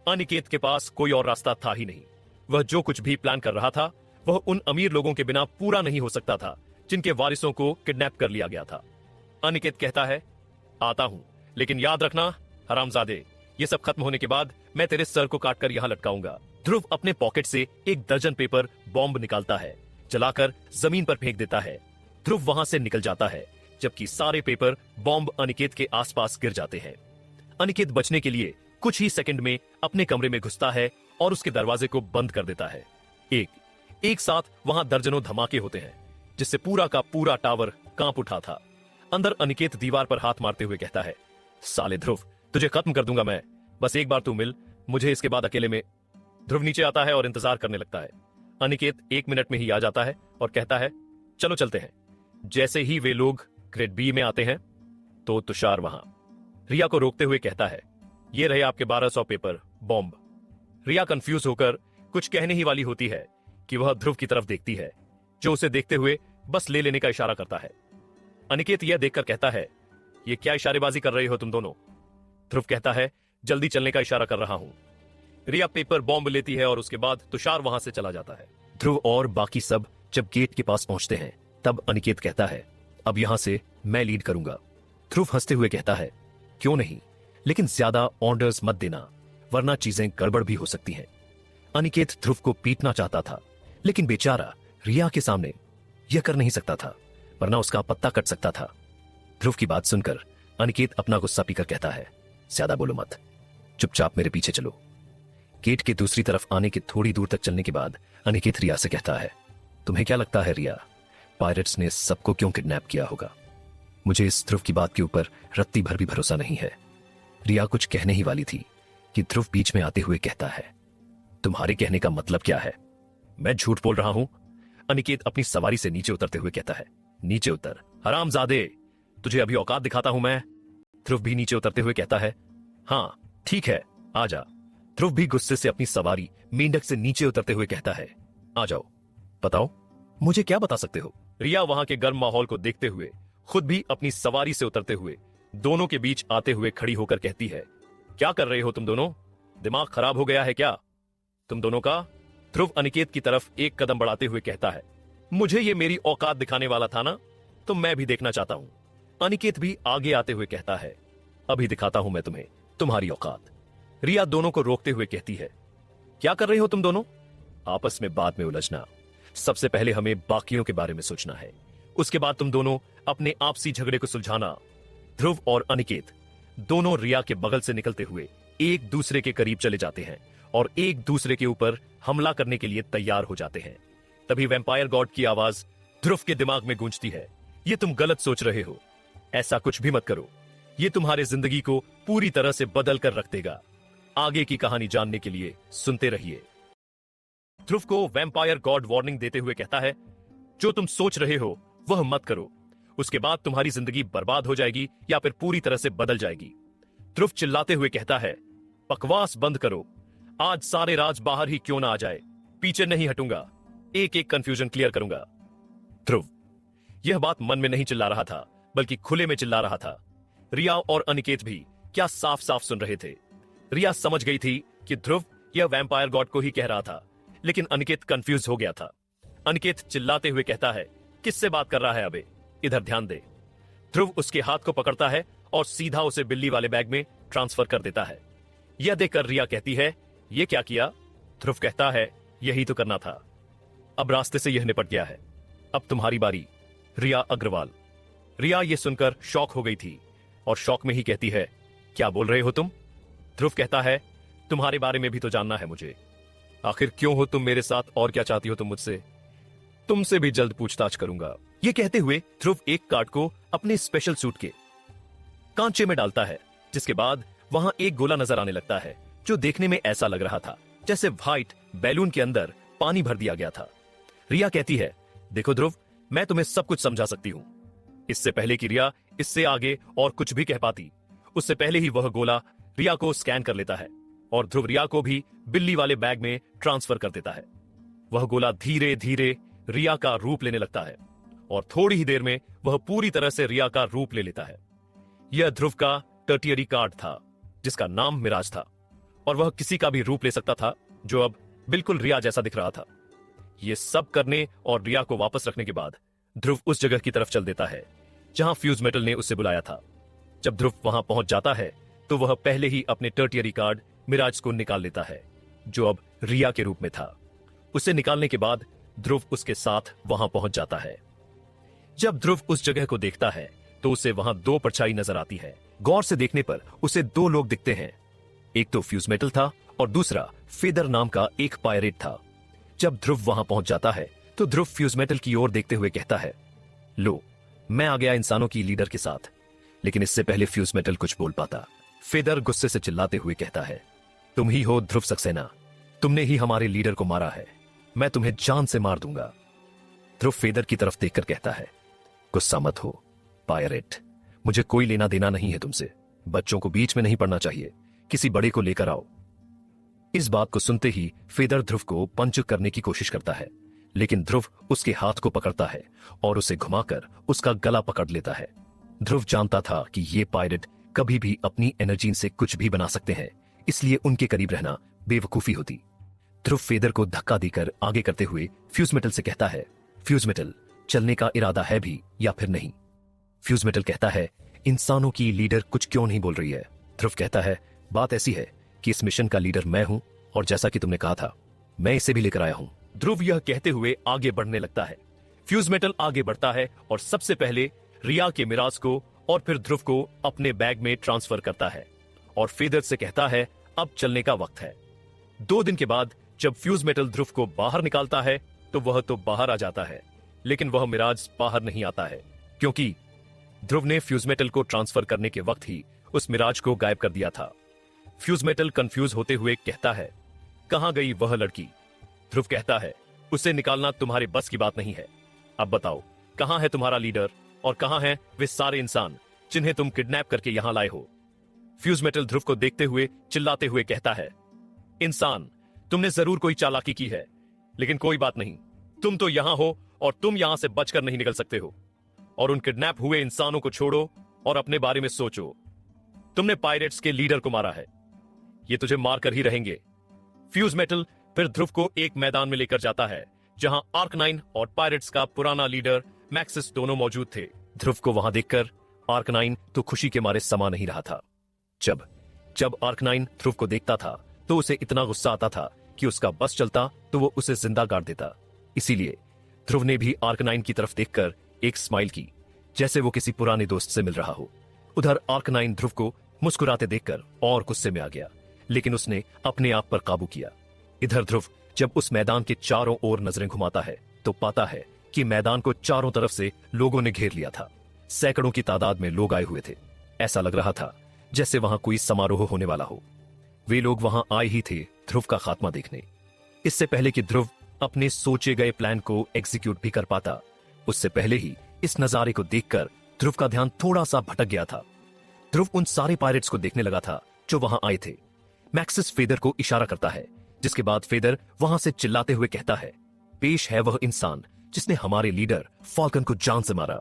अनिकेत के पास कोई और रास्ता था ही नहीं। वह जो कुछ भी प्लान कर रहा था वह उन अमीर लोगों के बिना पूरा नहीं हो सकता था जिनके वारिसों को किडनैप कर लिया गया था। अनिकेत कहता है, आता हूं, लेकिन याद रखना हरामजादे, ये सब खत्म होने के बाद मैं तेरे सर को काटकर यहां लटकाऊंगा। ध्रुव अपने पॉकेट से एक दर्जन पेपर बॉम्ब निकालता है, जलाकर जमीन पर फेंक देता है। ध्रुव वहां से निकल जाता है, जबकि सारे पेपर बॉम्ब अनिकेत के आसपास गिर जाते हैं। अनिकेत बचने के लिए कुछ ही सेकंड में अपने कमरे में घुसता है और उसके दरवाजे को बंद कर देता है। एक साथ वहां दर्जनों धमाके होते हैं, जिससे पूरा का पूरा टावर कांप उठा था। अंदर अनिकेत दीवार पर हाथ मारते हुए कहता है, साले ध्रुव, तुझे खत्म कर दूंगा मैं, बस एक बार तू मिल मुझे, इसके बाद अकेले में। ध्रुव नीचे आता है और इंतजार करने लगता है। अनिकेत 1 मिनट में ही आ जाता है और कहता है, चलो चलते हैं। जैसे ही वे लोग ग्रेड बी में आते हैं तो तुषार वहां रिया को रोकते हुए कहता है, ये रहे आपके 1200 पेपर बॉम्ब। रिया कंफ्यूज होकर कुछ कहने ही वाली होती है कि वह ध्रुव की तरफ देखती है, जो उसे देखते हुए बस ले लेने का इशारा करता है। अनिकेत यह देखकर कहता है, ये क्या इशारेबाजी कर रहे हो तुम दोनों? ध्रुव कहता है, जल्दी चलने का इशारा कर रहा हूं। रिया पेपर बॉम्ब लेती है और उसके बाद तुषार वहां से चला जाता है। ध्रुव और बाकी सब जब गेट के पास पहुंचते हैं तब अनिकेत कहता है, अब यहां से मैं लीड करूंगा। ध्रुव हंसते हुए कहता है, क्यों नहीं, लेकिन ज्यादा ऑर्डर्स मत देना, वरना चीजें गड़बड़ भी हो सकती हैं। अनिकेत ध्रुव को पीटना चाहता था, लेकिन बेचारा रिया के सामने यह कर नहीं सकता था, वरना उसका पत्ता कट सकता था। ध्रुव की बात सुनकर अनिकेत अपना गुस्सा पीकर कहता है, ज्यादा बोलो मत, चुपचाप मेरे पीछे चलो। गेट के दूसरी तरफ आने के थोड़ी दूर तक चलने के बाद अनिकेत रिया से कहता है, तुम्हें क्या लगता है रिया, पायरेट्स ने सबको क्यों किडनैप किया होगा? मुझे इस ध्रुव की बात के ऊपर रत्ती भर भी भरोसा नहीं है। रिया कुछ कहने ही वाली थी कि ध्रुव बीच में आते हुए कहता है, तुम्हारे कहने का मतलब क्या है? मैं झूठ बोल रहा हूं? अनिकेत अपनी सवारी से नीचे उतरते हुए कहता है, नीचे उतर हरामजादे, तुझे अभी औकात दिखाता हूं मैं। ध्रुव भी नीचे उतरते हुए कहता है, हाँ ठीक है, आ जा। ध्रुव भी गुस्से से अपनी सवारी मेंढक से नीचे उतरते हुए कहता है, आ जाओ, बताओ मुझे क्या बता सकते हो। रिया वहां के गर्म माहौल को देखते हुए खुद भी अपनी सवारी से उतरते हुए दोनों के बीच आते हुए खड़ी होकर कहती है, क्या कर रहे हो तुम दोनों? दिमाग खराब हो गया है क्या तुम दोनों का? ध्रुव अनिकेत की तरफ एक कदम बढ़ाते हुए कहता है, मुझे ये मेरी औकात दिखाने वाला था ना, तो मैं भी देखना चाहता हूं। अनिकेत भी आगे आते हुए कहता है, अभी दिखाता हूं मैं तुम्हें तुम्हारी औकात। रिया दोनों को रोकते हुए कहती है, क्या कर रहे हो तुम दोनों? आपस में बाद में उलझना, सबसे पहले हमें बाकियों के बारे में सोचना है, उसके बाद तुम दोनों अपने आपसी झगड़े को सुलझाना। ध्रुव और अनिकेत दोनों रिया के बगल से निकलते हुए एक दूसरे के करीब चले जाते हैं और एक दूसरे के ऊपर हमला करने के लिए तैयार हो जाते हैं। तभी वैम्पायर गॉड की आवाज ध्रुव के दिमाग में गूंजती है, ये तुम गलत सोच रहे हो, ऐसा कुछ भी मत करो, ये तुम्हारे जिंदगी को पूरी तरह से बदल कर रख देगा। आगे की कहानी जानने के लिए सुनते रहिए। ध्रुव को वैम्पायर गॉड वार्निंग देते हुए कहता है, जो तुम सोच रहे हो वह मत करो, उसके बाद तुम्हारी जिंदगी बर्बाद हो जाएगी या फिर पूरी तरह से बदल जाएगी। ध्रुव चिल्लाते हुए कहता है, बकवास बंद करो, आज सारे राज बाहर ही क्यों ना आ जाए, पीछे नहीं हटूंगा, एक एक कंफ्यूजन क्लियर करूंगा। ध्रुव यह बात मन में नहीं चिल्ला रहा था, बल्कि खुले में चिल्ला रहा था। रिया और अनिकेत भी क्या साफ साफ सुन रहे थे। रिया समझ गई थी कि ध्रुव यह वैम्पायर गॉड को ही कह रहा था, लेकिन अनिकेत कंफ्यूज हो गया था। अनिकेत चिल्लाते हुए कहता है, किससे बात कर रहा है अबे, इधर ध्यान दे। ध्रुव उसके हाथ को पकड़ता है और सीधा उसे बिल्ली वाले बैग में ट्रांसफर कर देता है। यह देखकर रिया कहती है, यह क्या किया? ध्रुव कहता है, यही तो करना था, अब रास्ते से यह निपट गया है, अब तुम्हारी बारी। रिया अग्रवाल। रिया यह सुनकर शॉक हो गई थी और शॉक में ही कहती है, क्या बोल रहे हो तुम? ध्रुव कहता है, तुम्हारे बारे में भी तो जानना है मुझे, आखिर क्यों हो तुम मेरे साथ और क्या चाहती हो तुम मुझसे? तुमसे भी जल्द पूछताछ करूंगा। यह कहते हुए ध्रुव एक कार्ड को अपने स्पेशल सूट के कांचे में डालता है, जिसके बाद वहां एक गोला नजर आने लगता है जो देखने में ऐसा लग रहा था जैसे व्हाइट बैलून के अंदर पानी भर दिया गया था। रिया कहती है, देखो ध्रुव, मैं तुम्हें सब कुछ समझा सकती हूं। इससे पहले कि रिया इससे आगे और कुछ भी कह पाती, उससे पहले ही वह गोला रिया को स्कैन कर लेता है और ध्रुव रिया को भी बिल्ली वाले बैग में ट्रांसफर कर देता है। वह गोला धीरे धीरे रिया का रूप लेने लगता है और थोड़ी ही देर में वह पूरी तरह से रिया का रूप ले लेता है। यह ध्रुव का टर्टियरी कार्ड था, जिसका नाम मिराज था, और वह किसी का भी रूप ले सकता था जो अब बिल्कुल रिया जैसा दिख रहा था। यह सब करने और रिया को वापस रखने के बाद ध्रुव उस जगह की तरफ चल देता है जहां फ्यूज मेटल ने उसे बुलाया था। जब ध्रुव वहां पहुंच जाता है तो वह पहले ही अपने टर्टियरी कार्ड मिराज को निकाल लेता है, जो अब रिया के रूप में था। उसे निकालने के बाद ध्रुव उसके साथ वहां पहुंच जाता है। जब ध्रुव उस जगह को देखता है तो उसे वहां दो परछाई नजर आती है। गौर से देखने पर उसे दो लोग दिखते हैं, एक तो फ्यूज मेटल था और दूसरा फेदर नाम का एक पायरेट था। जब ध्रुव वहां पहुंच जाता है तो ध्रुव फ्यूज मेटल की ओर देखते हुए कहता है, लो, मैं आ गया इंसानों की लीडर के साथ। लेकिन इससे पहले फ्यूज मेटल कुछ बोल पाता, फेदर गुस्से से चिल्लाते हुए कहता है, तुम ही हो ध्रुव सक्सेना, तुमने ही हमारे लीडर को मारा है, मैं तुम्हें जान से मार दूंगा। ध्रुव फेदर की तरफ देखकर कहता है, गुस्सा मत हो पायरेट, मुझे कोई लेना देना नहीं है तुमसे, बच्चों को बीच में नहीं पड़ना चाहिए, किसी बड़े को लेकर आओ। इस बात को सुनते ही फेदर ध्रुव को पंच करने की कोशिश करता है, लेकिन ध्रुव उसके हाथ को पकड़ता है और उसे घुमाकर उसका गला पकड़ लेता है। ध्रुव जानता था कि ये पायरेट कभी भी अपनी एनर्जी से कुछ भी बना सकते हैं, इसलिए उनके करीब रहना बेवकूफी होती। ध्रुव फेदर को धक्का देकर आगे करते हुए फ्यूज मेटल से कहता है, फ्यूज मेटल, चलने का इरादा है भी या फिर नहीं? फ्यूज मेटल कहता है, इंसानों की लीडर कुछ क्यों नहीं बोल रही है? ध्रुव कहता है, बात ऐसी है कि इस मिशन का लीडर मैं हूं और जैसा कि तुमने कहा था, मैं इसे भी लेकर आया हूं। ध्रुव यह कहते हुए आगे बढ़ने लगता है। फ्यूज मेटल आगे बढ़ता है और सबसे पहले रिया के मिराज को और फिर ध्रुव को अपने बैग में ट्रांसफर करता है और फेदर से कहता है, अब चलने का वक्त है। 2 दिन के बाद जब फ्यूज मेटल ध्रुव को बाहर निकालता है तो वह तो बाहर आ जाता है, लेकिन वह मिराज बाहर नहीं आता है, क्योंकि ध्रुव ने फ्यूज मेटल को ट्रांसफर करने के वक्त ही उस मिराज को गायब कर दिया था। फ्यूज मेटल कंफ्यूज होते हुए कहता है, कहां गई वह लड़की? ध्रुव कहता है, उसे निकालना तुम्हारे बस की बात नहीं है। अब बताओ, कहां है तुम्हारा लीडर और कहां है वे सारे इंसान जिन्हें तुम किडनैप करके यहां लाए हो। फ्यूज मेटल ध्रुव को देखते हुए चिल्लाते हुए कहता है, इंसान, तुमने जरूर कोई चालाकी की है, लेकिन कोई बात नहीं, तुम तो यहां हो और तुम यहां से बचकर नहीं निकल सकते हो। और उन किडनैप हुए इंसानों को छोड़ो और अपने बारे में सोचो। तुमने पायरेट्स के लीडर को मारा है, ये तुझे मारकर ही रहेंगे। फ्यूज मेटल फिर ध्रुव को एक मैदान में लेकर जाता है जहां आर्कनाइन और पायरेट्स का पुराना लीडर मैक्सिस दोनों मौजूद थे। ध्रुव को वहां देखकर आर्कनाइन तो खुशी के मारे समा नहीं रहा था। जब आर्कनाइन ध्रुव को देखता था तो उसे इतना गुस्सा आता था कि उसका बस चलता तो वो उसे जिंदा गाड़ देता। इसीलिए ध्रुव ने भी आर्कनाइन की तरफ देखकर एक स्माइल की, जैसे वो किसी पुराने दोस्त से मिल रहा हो। उधर आर्कनाइन ध्रुव को मुस्कुराते देखकर और गुस्से में आ गया, लेकिन उसने अपने आप पर काबू किया। इधर ध्रुव जब उस मैदान के चारों ओर नजरें घुमाता है तो पाता है कि मैदान को चारों तरफ से लोगों ने घेर लिया था। सैकड़ों की तादाद में लोग आए हुए थे। ऐसा लग रहा था जैसे वहां कोई समारोह होने वाला हो। वे लोग वहां आए ही थे ध्रुव का खात्मा देखने। इससे पहले कि ध्रुव अपने सोचे गए प्लान को एग्जीक्यूट भी कर पाता, उससे पहले ही इस नजारे को देखकर ध्रुव का ध्यान थोड़ा सा भटक गया था। ध्रुव उन सारे पायरेट्स को देखने लगा था जो वहां आए थे। मैक्सिस फेदर को इशारा करता है, जिसके बाद फेदर वहां से चिल्लाते हुए कहता है, पेश है वह इंसान जिसने हमारे लीडर फॉल्कन को जान से मारा।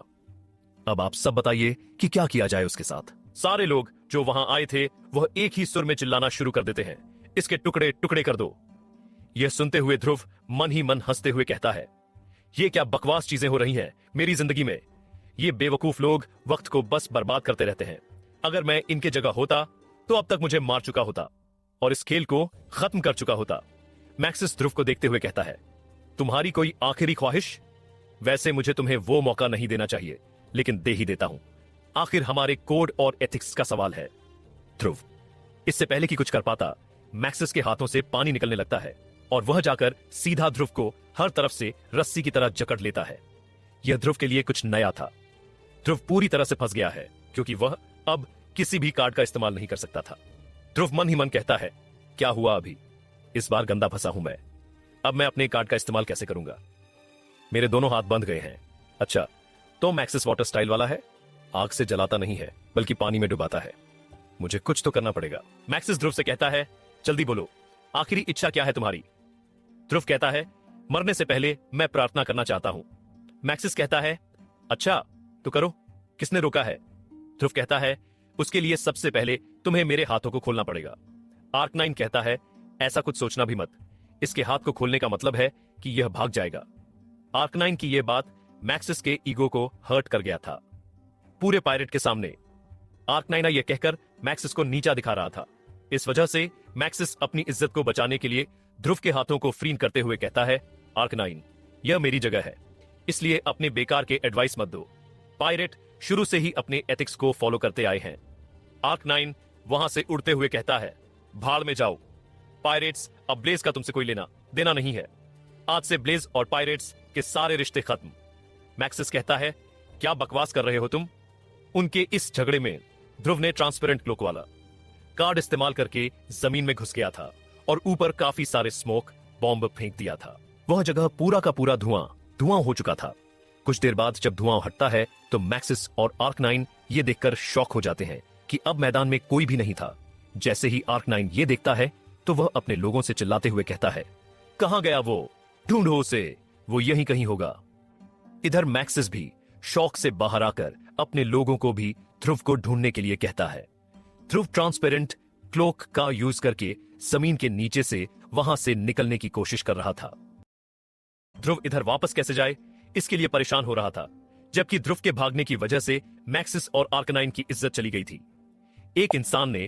अब आप सब बताइए कि क्या किया जाए उसके साथ। सारे लोग जो वहां आए थे वह एक ही सुर में चिल्लाना शुरू कर देते हैं, इसके टुकड़े टुकड़े कर दो। यह सुनते हुए ध्रुव मन ही मन हंसते हुए कहता है, ये क्या बकवास चीजें हो रही हैं मेरी जिंदगी में। ये बेवकूफ लोग वक्त को बस बर्बाद करते रहते हैं। अगर मैं इनके जगह होता तो अब तक मुझे मार चुका होता और इस खेल को खत्म कर चुका होता। मैक्सिस ध्रुव को देखते हुए कहता है, तुम्हारी कोई आखिरी ख्वाहिश? वैसे मुझे तुम्हें वो मौका नहीं देना चाहिए, लेकिन दे ही देता हूं। आखिर हमारे कोड और एथिक्स का सवाल है। ध्रुव इससे पहले कि कुछ कर पाता, मैक्सिस के हाथों से पानी निकलने लगता है और वह जाकर सीधा ध्रुव को हर तरफ से रस्सी की तरह जकड़ लेता है। यह ध्रुव के लिए कुछ नया था। ध्रुव पूरी तरह से फंस गया है क्योंकि वह अब किसी भी कार्ड का इस्तेमाल नहीं कर सकता था। ध्रुव मन ही मन कहता है, क्या हुआ अभी? इस बार गंदा फंसा हूं मैं। अब मैं अपने कार्ड का इस्तेमाल कैसे करूंगा? मेरे दोनों हाथ बंध गए हैं। अच्छा, तो मैक्सिस वाटर स्टाइल वाला है, आग से जलाता नहीं है बल्कि पानी में डुबाता है। मुझे कुछ तो करना पड़ेगा। मैक्सिस ध्रुव से कहता है, जल्दी बोलो, आखिरी इच्छा क्या है तुम्हारी? ध्रुव कहता है, मरने से पहले मैं प्रार्थना करना चाहता हूं। मैक्सिस कहता है, अच्छा तो करो, किसने रोका है? ध्रुव कहता है, उसके लिए सबसे पहले तुम्हें मेरे हाथों को खोलना पड़ेगा। आर्कनाइन कहता है, ऐसा कुछ सोचना भी मत, इसके हाथ को खोलने का मतलब है कि यह भाग जाएगा। आर्कनाइन की यह बात मैक्सिस के ईगो को हर्ट कर गया था। पूरे पायरेट के सामने आर्कनाइन यह कहकर मैक्सिस को नीचा दिखा रहा था। इस वजह से मैक्सिस अपनी इज्जत को बचाने के लिए ध्रुव के हाथों को फ्रीन करते हुए कहता है, आर्कनाइन, यह मेरी जगह है, इसलिए अपने बेकार के एडवाइस मत दो। पायरेट शुरू से ही अपने एथिक्स को फॉलो करते आए हैं। आर्कनाइन वहां से उड़ते हुए कहता है, भाड़ में जाओ पायरेट्स, अब ब्लेज का तुमसे कोई लेना देना नहीं है। आज से ब्लेज और पायरेट्स के सारे रिश्ते खत्म। मैक्सिस कहता है, क्या बकवास कर रहे हो तुम? उनके इस झगड़े में ध्रुव ने ट्रांसपेरेंट क्लोक वाला कार्ड इस्तेमाल करके जमीन में घुस गया था और ऊपर काफी सारे स्मोक बॉम्ब फेंक दिया था। वह जगह पूरा का पूरा धुआं हो चुका था। कुछ देर बाद जब धुआं हटता है तो मैक्सिस और आर्कनाइन ये देखकर शॉक हो जाते हैं कि अब मैदान में कोई भी नहीं था। जैसे ही आर्कनाइन ये देखता है तो वह अपने लोगों से चिल्लाते हुए कहता है, कहां गया वो? ढूंढो उसे, वो यहीं कहीं होगा। इधर मैक्सिस भी शौक से बाहर आकर अपने लोगों को भी ध्रुव को ढूंढने के लिए कहता है। ध्रुव ट्रांसपेरेंट क्लोक का यूज करके जमीन के नीचे से वहां से निकलने की कोशिश कर रहा था। ध्रुव इधर वापस कैसे जाए इसके लिए परेशान हो रहा था, जबकि ध्रुव के भागने की वजह से मैक्सिस और आर्कनाइन की इज्जत चली गई थी। एक इंसान ने